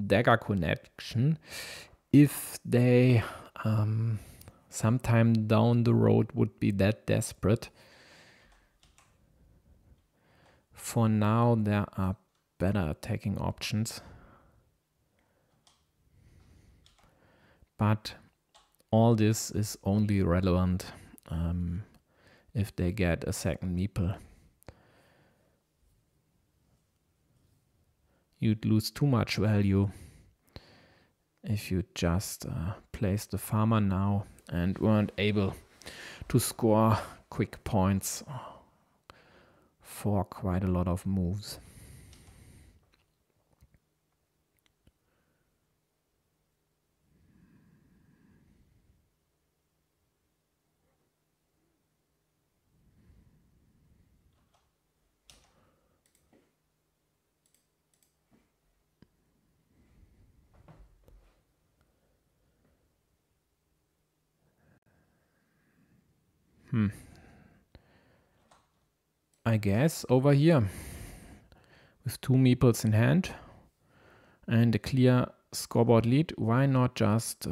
Speaker 1: dagger connection if they sometime down the road would be that desperate. For now, there are better attacking options. But all this is only relevant if they get a second meeple. You'd lose too much value if you just place the farmer now and weren't able to score quick points for quite a lot of moves. I guess over here, with 2 meeples in hand and a clear scoreboard lead, why not just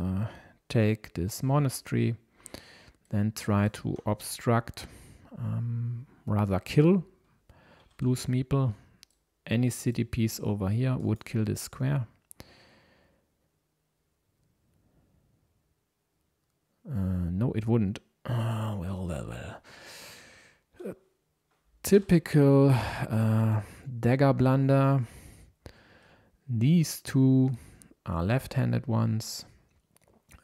Speaker 1: take this monastery, then try to obstruct, rather kill blue's meeple. Any city piece over here would kill this square. No, it wouldn't. Well. Typical dagger blunder. These 2 are left-handed ones.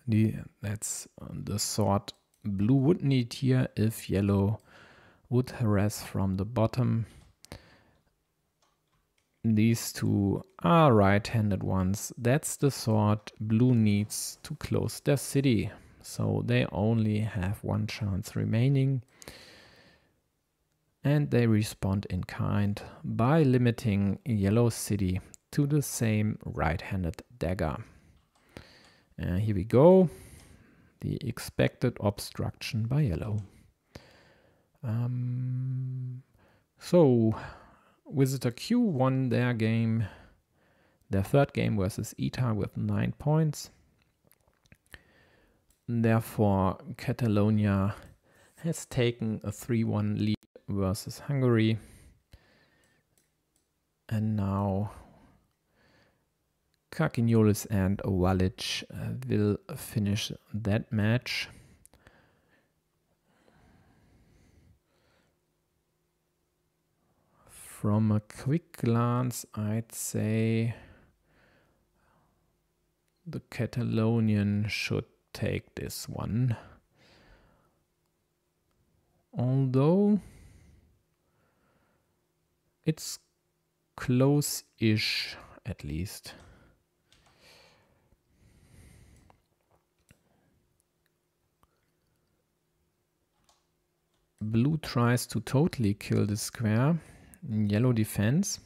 Speaker 1: That's the sword blue would need here if yellow would harass from the bottom. These 2 are right-handed ones. That's the sword blue needs to close their city. So they only have 1 chance remaining. And they respond in kind by limiting yellow city to the same right-handed dagger. Here we go. The expected obstruction by yellow. So Visitor Q won their game, their third game versus ETA with 9 points. Therefore, Catalonia has taken a 3-1 lead versus Hungary. And now Carcassonne and Walic will finish that match. From a quick glance, I'd say the Catalonian should take this one. Although it's close-ish at least. Blue tries to totally kill the square. Yellow defense.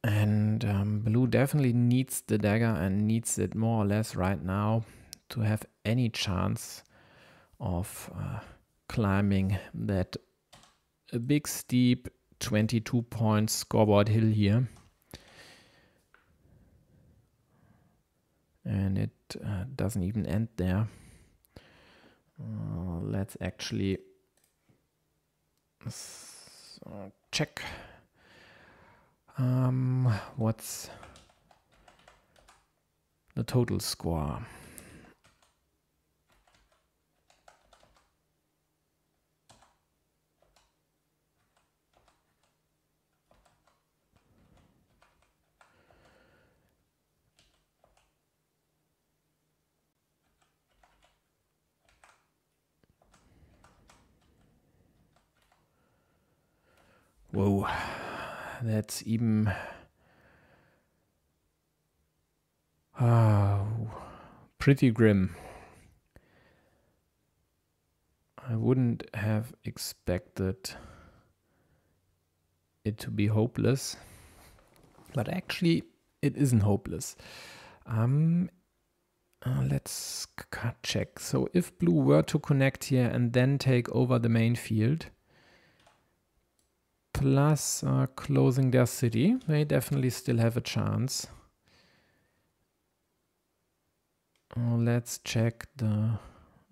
Speaker 1: And blue definitely needs the dagger and needs it more or less right now to have any chance of climbing that big steep 22-point scoreboard hill here. And it doesn't even end there. Let's actually check what's the total score. Whoa, that's even pretty grim. I wouldn't have expected it to be hopeless, but actually it isn't hopeless. Let's check. So if blue were to connect here and then take over the main field, plus closing their city, they definitely still have a chance. Let's check the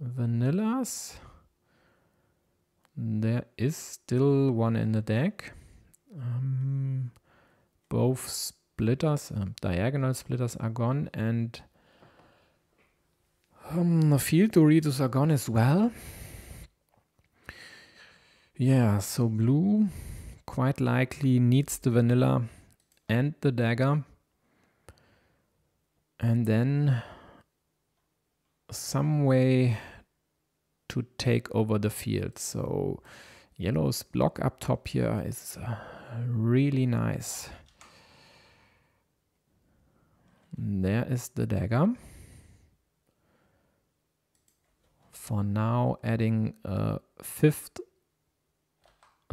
Speaker 1: vanillas. There is still one in the deck. Both splitters, diagonal splitters are gone, and the field Doritos are gone as well. Yeah, so blue quite likely needs the vanilla and the dagger, and then some way to take over the field. So yellow's block up top here is really nice. There is the dagger. For now, adding a 5th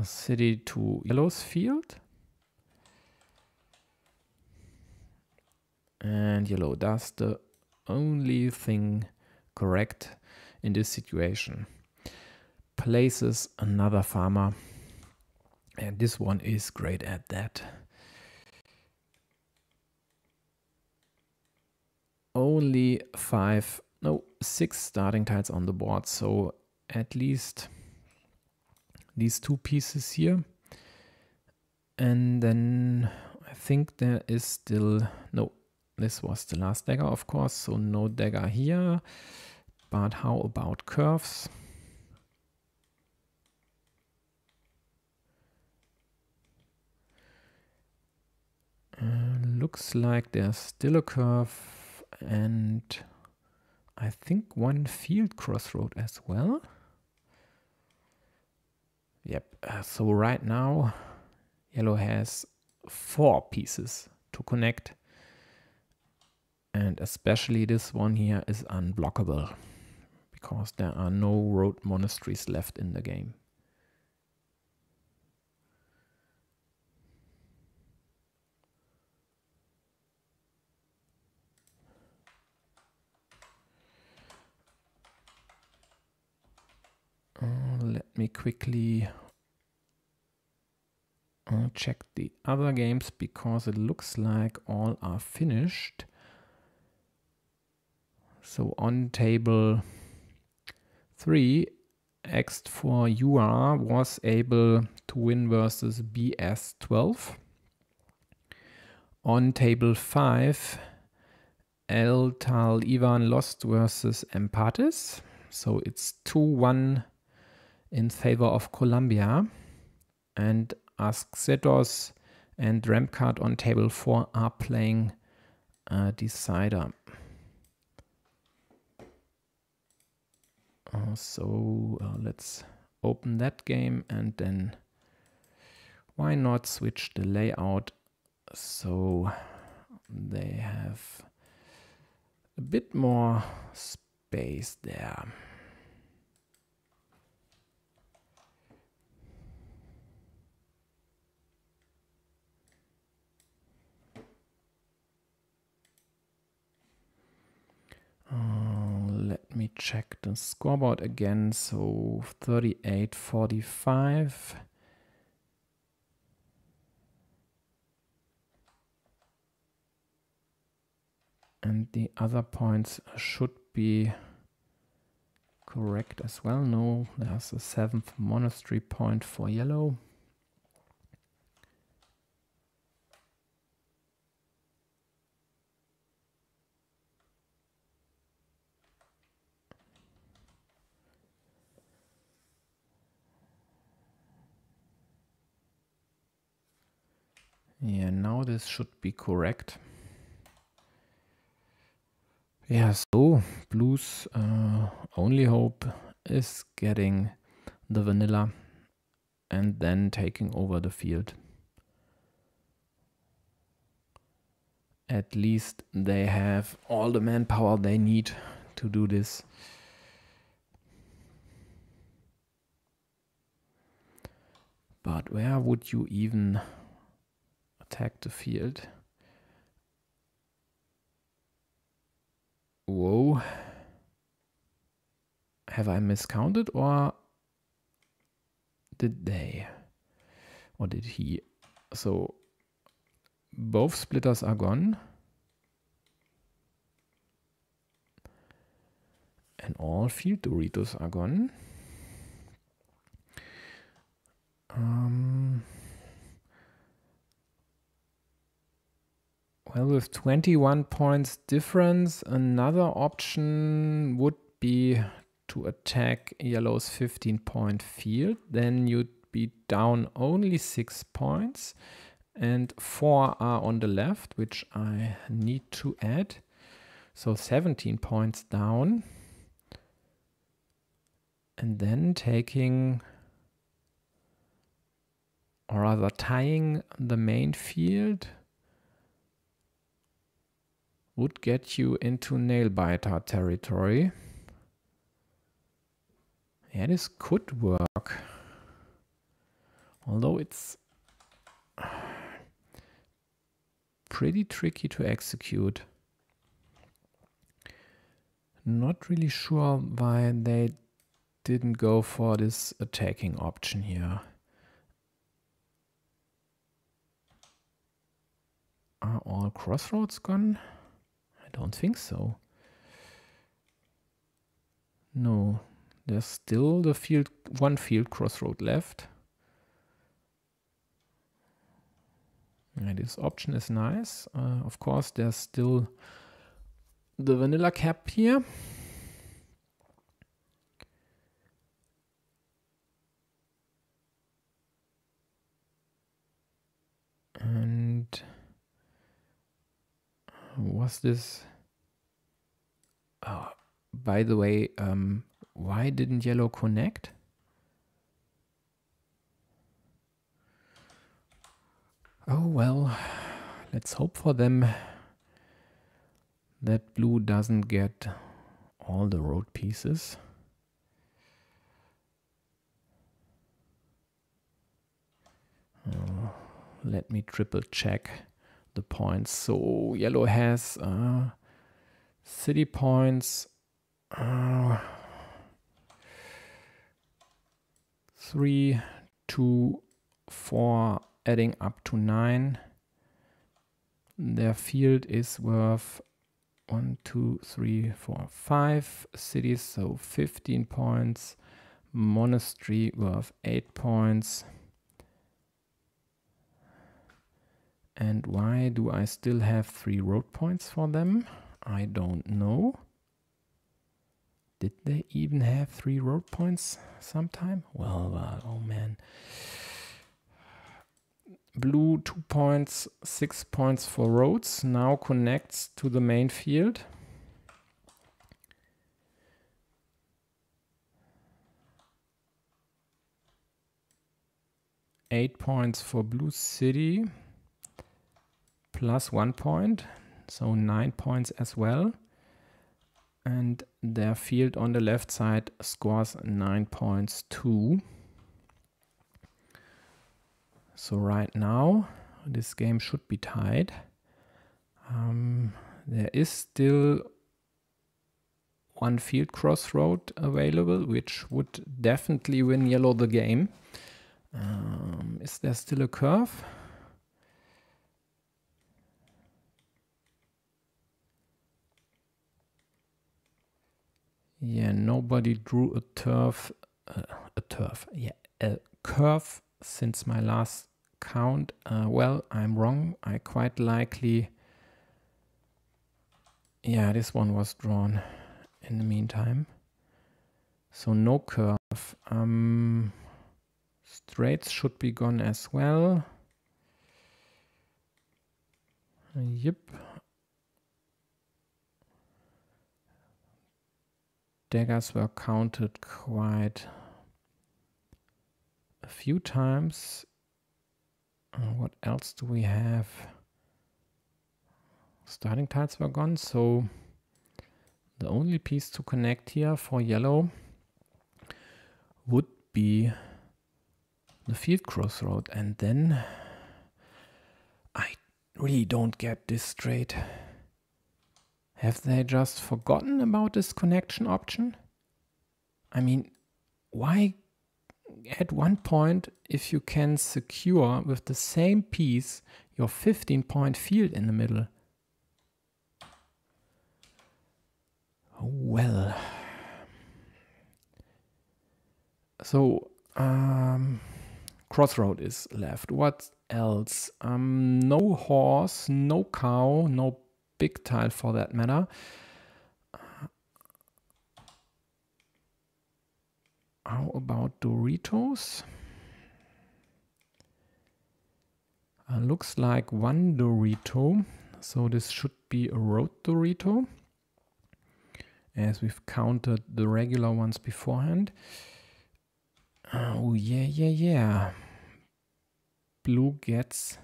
Speaker 1: city to yellow's field. And yellow does the only thing correct in this situation. Places another farmer. And this one is great at that. Only 6 starting tiles on the board. So at least these 2 pieces here. And then I think there is still, no, this was the last dagger, of course. So no dagger here. But how about curves? Looks like there's still a curve, and I think one field crossroad as well. Yep, so right now yellow has 4 pieces to connect, and especially this one here is unblockable because there are no road monasteries left in the game. Let me quickly check the other games, because it looks like all are finished. So on table 3, X4UR was able to win versus BS12. On table 5, El Tal Ivan lost versus Empatis. So it's 2-1 in favor of Colombia. And Asxetos and Remcard on table 4 are playing a decider. So let's open that game, and then why not switch the layout so they have a bit more space there. Let me check the scoreboard again. So 38-45. And the other points should be correct as well. No, there's a 7th monastery point for yellow. Yeah, now this should be correct. Yeah, so blue's only hope is getting the vanilla and then taking over the field. At least they have all the manpower they need to do this. But where would you even attack the field? Whoa. Have I miscounted, or did they? Or did he? So both splitters are gone. And all field Doritos are gone. Well, with 21 points difference, another option would be to attack yellow's 15-point field. Then you'd be down only 6 points, and 4 are on the left, which I need to add. So 17 points down. And then taking, or rather tying the main field would get you into nail-biter territory. Yeah, this could work. Although it's pretty tricky to execute. Not really sure why they didn't go for this attacking option here. Are all crossroads gone? I don't think so. No, there's still the field, one field crossroad left. And this option is nice. Of course, there's still the vanilla cap here. And was this? Oh, by the way, why didn't yellow connect? Oh well, let's hope for them that blue doesn't get all the road pieces. let me triple check the points. So yellow has city points 3, 2, 4, adding up to 9. Their field is worth 1, 2, 3, 4, 5 cities, so 15 points. Monastery worth 8 points. And why do I still have 3 road points for them? I don't know. Did they even have 3 road points sometime? Well, oh man. Blue 2 points, 6 points for roads. Now connects to the main field. Eight points for blue city. Plus 1 point. So 9 points as well. And their field on the left side scores 9 points too. So right now, this game should be tied. There is still 1 field crossroad available, which would definitely win yellow the game. Is there still a curve? Yeah, nobody drew a curve since my last count. Well, I'm wrong. I quite likely... Yeah, this one was drawn in the meantime. So no curve. Straights should be gone as well. Yep. Daggers were counted quite a few times. What else do we have? Starting tiles were gone, so the only piece to connect here for yellow would be the field crossroad, and then I really don't get this straight. Have they just forgotten about this connection option? I mean, why add 1 point if you can secure with the same piece your 15-point field in the middle? Oh, well. So, crossroad is left. What else? No horse, no cow, no big tile for that matter. How about Doritos? Looks like 1 Dorito. So this should be a road Dorito, as we've counted the regular ones beforehand. Oh, yeah. Blue gets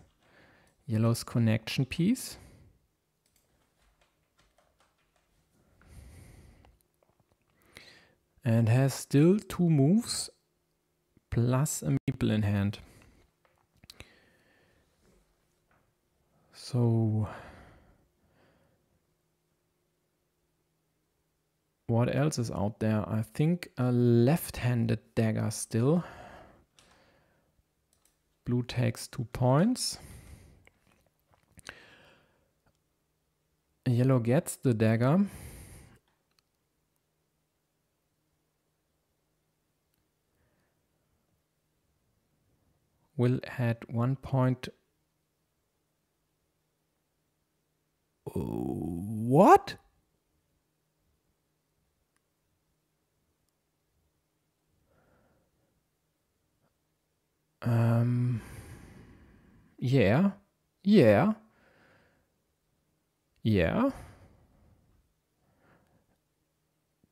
Speaker 1: yellow's connection piece. And has still 2 moves plus a meeple in hand. So what else is out there? I think a left-handed dagger still. Blue takes 2 points. Yellow gets the dagger. Will add 1 point. What? Yeah.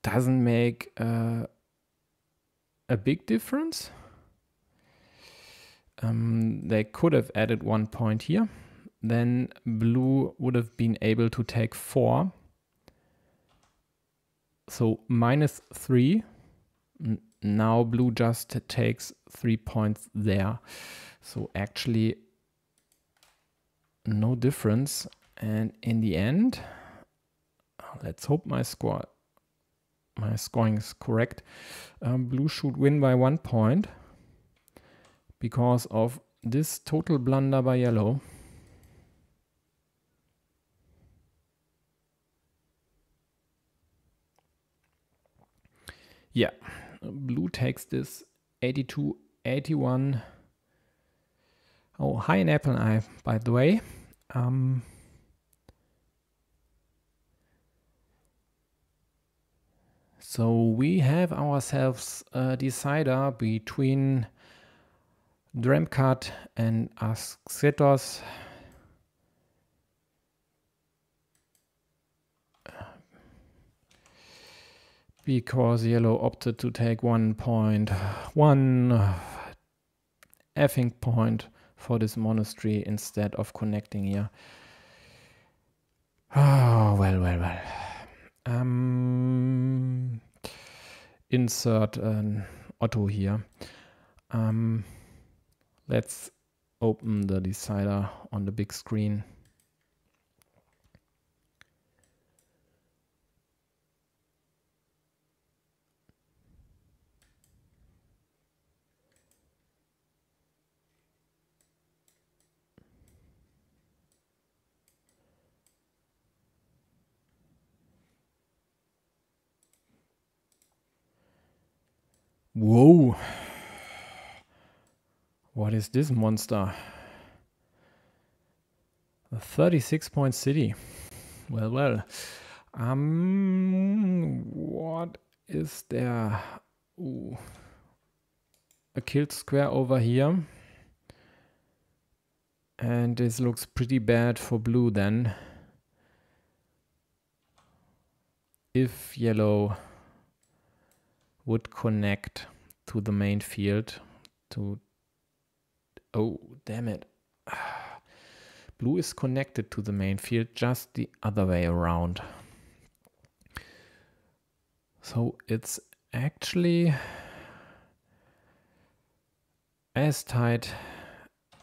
Speaker 1: Doesn't make a big difference. They could have added 1 point here. Then blue would have been able to take 4. So -3. Now blue just takes 3 points there. So actually no difference. And in the end, let's hope my scoring is correct. Blue should win by 1 point because of this total blunder by yellow. Yeah, blue takes this 82-81. Oh, high in apple eye, by the way. So we have ourselves a decider between Dremcut and Asketos. Because yellow opted to take 1.1 effing point for this monastery instead of connecting here. Oh, well. Insert an Otto here. Let's open the decider on the big screen. Whoa! What is this monster? A 36-point city. Well. What is there? Ooh. A killed square over here. And this looks pretty bad for blue then. If yellow would connect to the main field to... Oh, damn it. Blue is connected to the main field, just the other way around. So it's actually as tight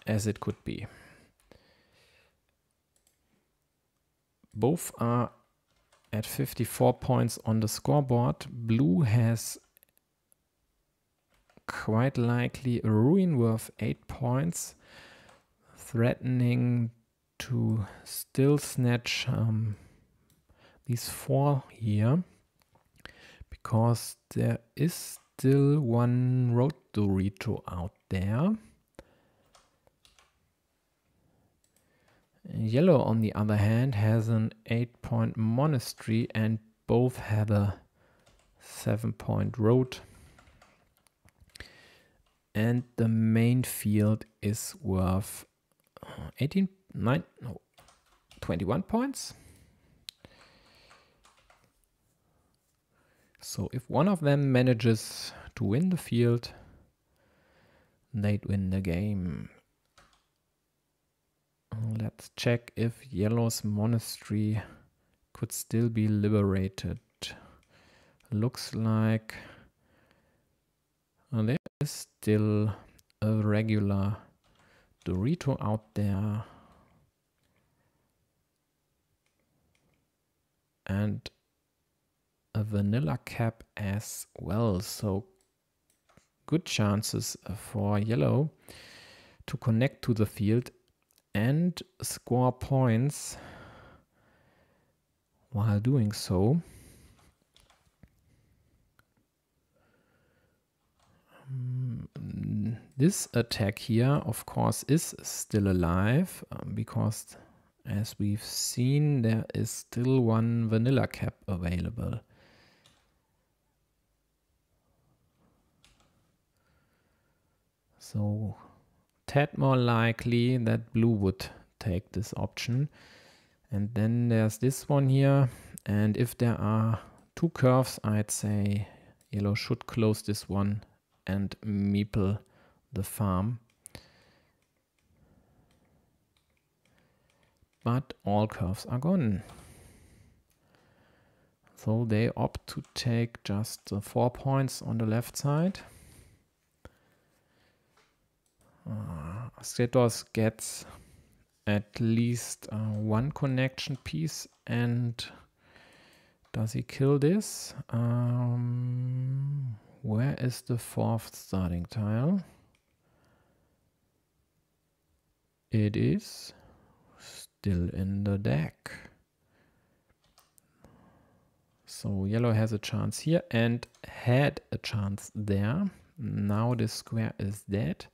Speaker 1: as it could be. Both are at 54 points on the scoreboard. Blue has quite likely a ruin worth 8 points, threatening to still snatch these 4 here, because there is still one road Dorito out there. Yellow, on the other hand, has an 8-point monastery and both have a 7-point road. And the main field is worth 21 points. So if one of them manages to win the field, they'd win the game. Let's check if yellow's monastery could still be liberated. Looks like there is still a regular Dorito out there. And a vanilla cap as well. So good chances for yellow to connect to the field and score points while doing so. This attack here, of course, is still alive because, as we've seen, there is still one vanilla cap available. So, tad more likely that blue would take this option. And then there's this one here. And if there are 2 curves, I'd say yellow should close this one and meeple the farm. But all curves are gone. So they opt to take just 4 points on the left side. Asketos gets at least one connection piece. And does he kill this? Where is the fourth starting tile? It is still in the deck. So yellow has a chance here and had a chance there. Now this square is dead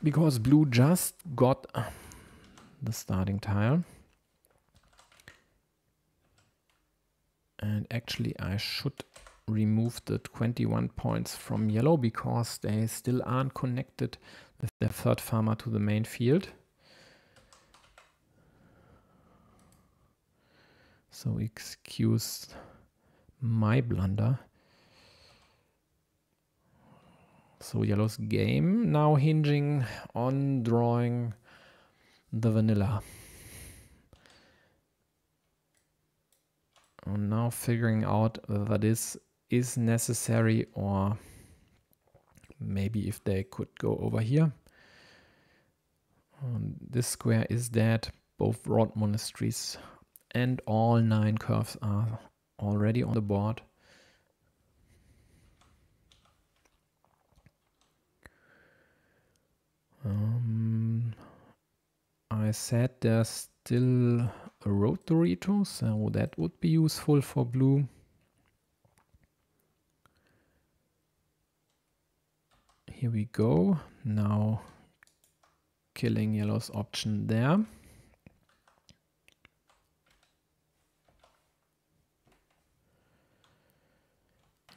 Speaker 1: because blue just got the starting tile. And actually I should remove the 21 points from yellow because they still aren't connected with their third farmer to the main field. So excuse my blunder. So yellow's game now hinging on drawing the vanilla. And now figuring out whether this is necessary or maybe if they could go over here. This square is dead. Both road monasteries and all 9 curves are already on the board. I said there's still a road Dorito, so that would be useful for blue. Here we go. Now killing yellow's option there.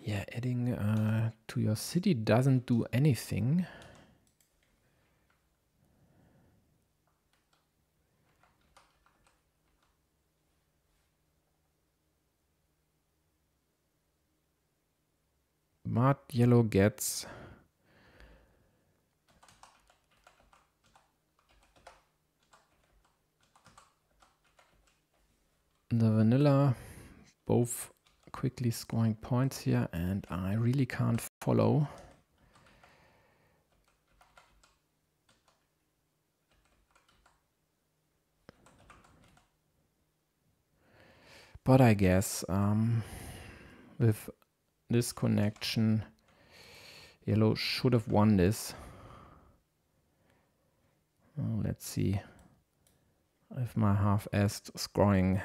Speaker 1: Yeah, adding to your city doesn't do anything. But yellow gets the vanilla, both quickly scoring points here, and I really can't follow. But I guess with this connection, yellow should have won this. Let's see if my half-assed scoring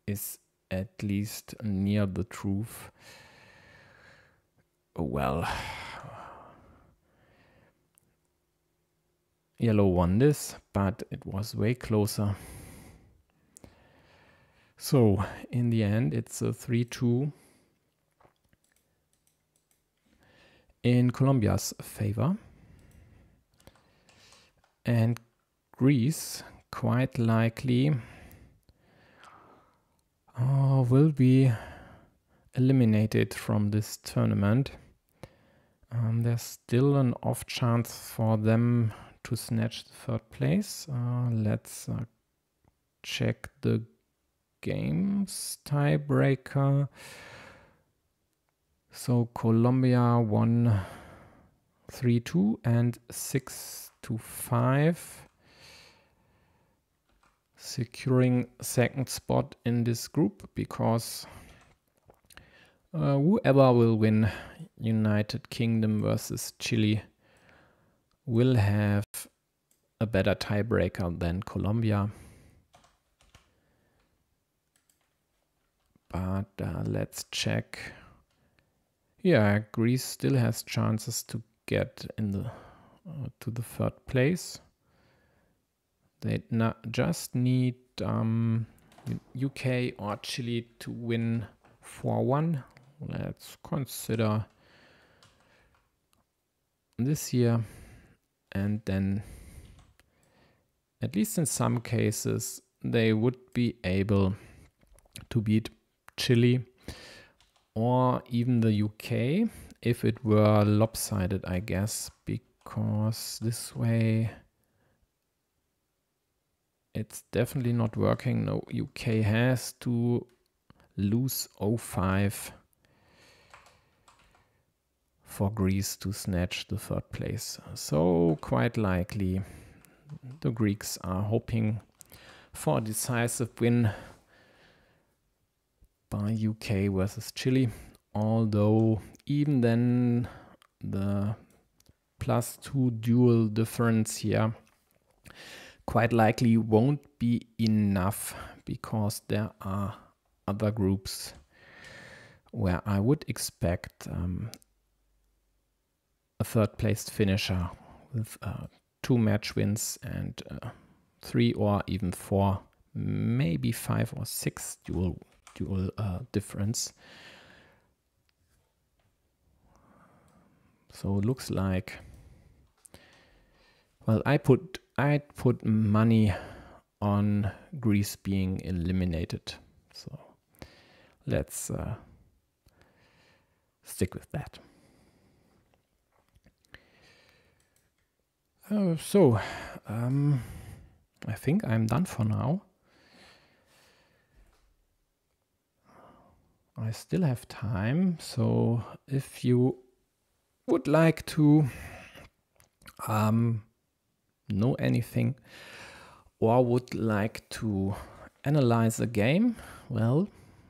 Speaker 1: is at least near the truth. Well, yellow won this, but it was way closer. So in the end, it's a 3-2 in Colombia's favor. And Greece quite likely will be eliminated from this tournament. There's still an off chance for them to snatch the third place. Let's check the games tiebreaker. So Colombia won 3-2 and 6-5, securing second spot in this group because whoever will win United Kingdom versus Chile will have a better tiebreaker than Colombia. But let's check. Yeah, Greece still has chances to get in the to the third place. They just need UK or Chile to win 4-1. Let's consider this year, and then at least in some cases they would be able to beat Chile or even the UK if it were lopsided, I guess, because this way it's definitely not working. No, UK has to lose 0-5 for Greece to snatch the third place. So quite likely the Greeks are hoping for a decisive win by UK versus Chile, although even then the +2 dual difference here quite likely won't be enough, because there are other groups where I would expect a third placed finisher with 2 match wins and 3 or even 4, maybe 5 or 6 dual difference. So it looks like, well, I'd put money on Greece being eliminated. So let's stick with that. I think I'm done for now. I still have time, so if you would like to know anything or would like to analyze a game, well,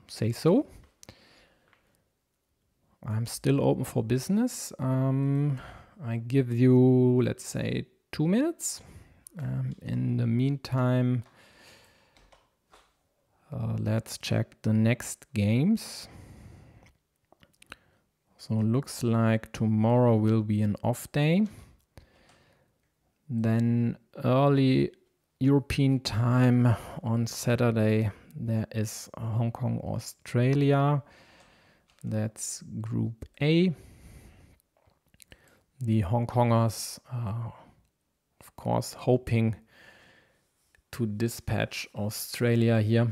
Speaker 1: say so. I'm still open for business. I give you, let's say, 2 minutes. In the meantime, let's check the next games. So looks like tomorrow will be an off day. Then early European time on Saturday there is Hong Kong, Australia. That's Group A. The Hong Kongers are, of course, hoping to dispatch Australia here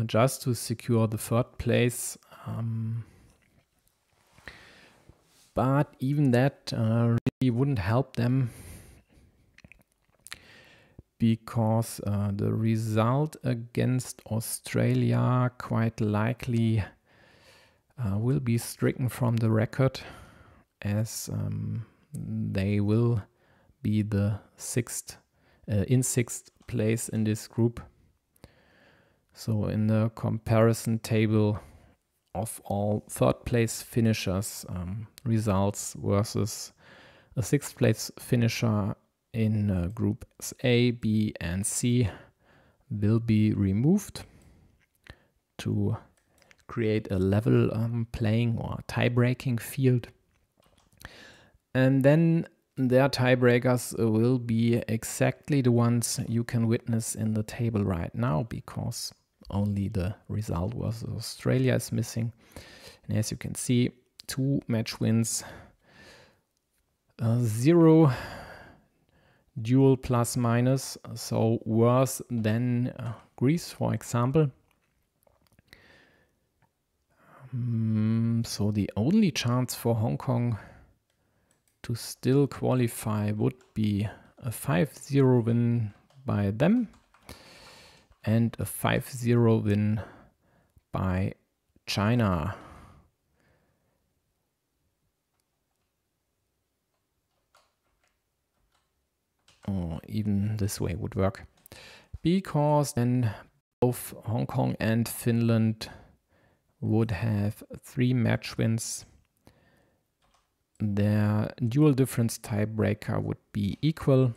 Speaker 1: just to secure the third place. But even that really wouldn't help them, because the result against Australia quite likely will be stricken from the record, as they will be the in sixth place in this group. So in the comparison table of all third place finishers, results versus a sixth place finisher in groups A, B and C will be removed to create a level playing or tie-breaking field. And then their tiebreakers will be exactly the ones you can witness in the table right now, because only the result versus Australia is missing. And as you can see, 2 match wins, 0 dual plus minus, so worse than Greece, for example. So the only chance for Hong Kong to still qualify would be a 5-0 win by them and a 5-0 win by China. Or even this way would work, because then both Hong Kong and Finland would have 3 match wins. Their dual difference tiebreaker would be equal,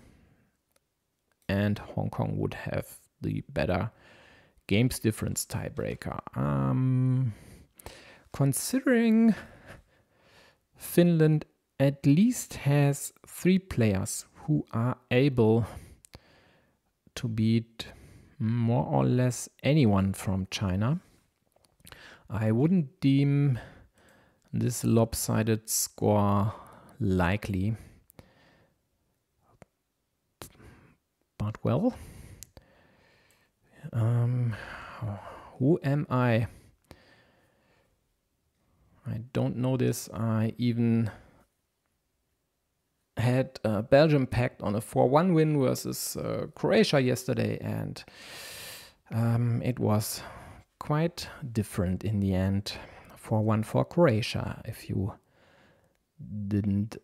Speaker 1: and Hong Kong would have the better games difference tiebreaker. Considering Finland at least has 3 players who are able to beat more or less anyone from China, I wouldn't deem this lopsided score likely. But well, who am I? I don't know this. I even had Belgium packed on a 4-1 win versus Croatia yesterday, and it was quite different in the end 4-1 for Croatia, if you didn't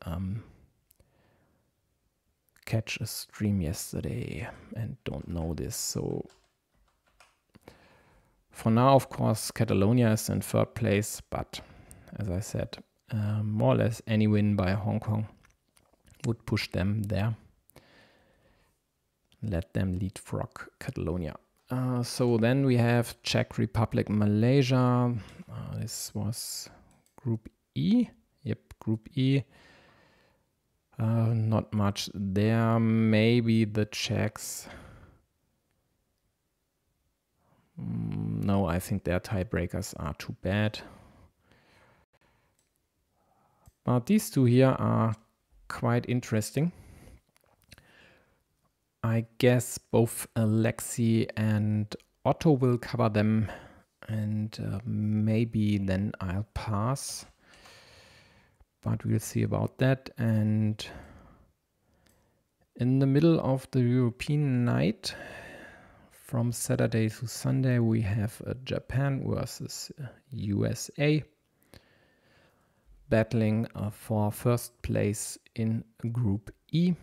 Speaker 1: catch a stream yesterday and don't know this. So for now, of course, Catalonia is in third place, but as I said, more or less any win by Hong Kong would push them there. Let them leapfrog Catalonia. So then we have Czech Republic, Malaysia. This was Group E. Yep, Group E. Not much there. Maybe the Czechs. No, I think their tiebreakers are too bad. But these two here are quite interesting. I guess both Alexei and Otto will cover them, and maybe then I'll pass. But we'll see about that. And in the middle of the European night, from Saturday to Sunday, we have Japan versus USA, battling for first place in Group E.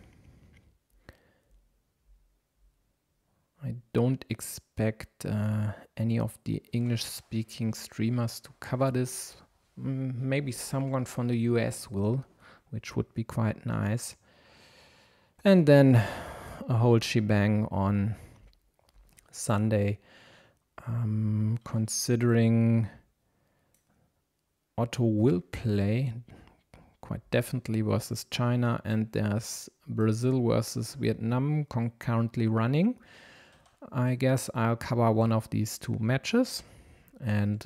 Speaker 1: I don't expect any of the English-speaking streamers to cover this. Maybe someone from the US will, which would be quite nice. And then a whole shebang on Sunday. Considering Otto will play quite definitely versus China, and there's Brazil versus Vietnam concurrently running. I guess I'll cover one of these two matches, and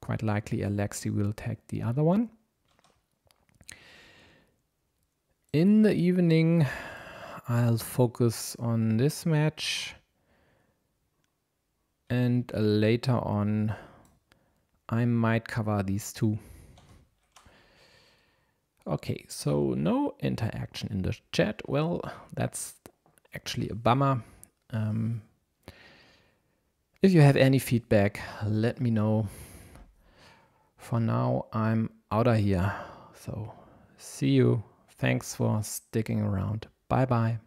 Speaker 1: quite likely Alexei will take the other one. In the evening, I'll focus on this match, and later on I might cover these two. Okay, so no interaction in the chat. Well, that's actually a bummer. If you have any feedback, let me know. For now, I'm out of here. So see you. Thanks for sticking around. Bye bye.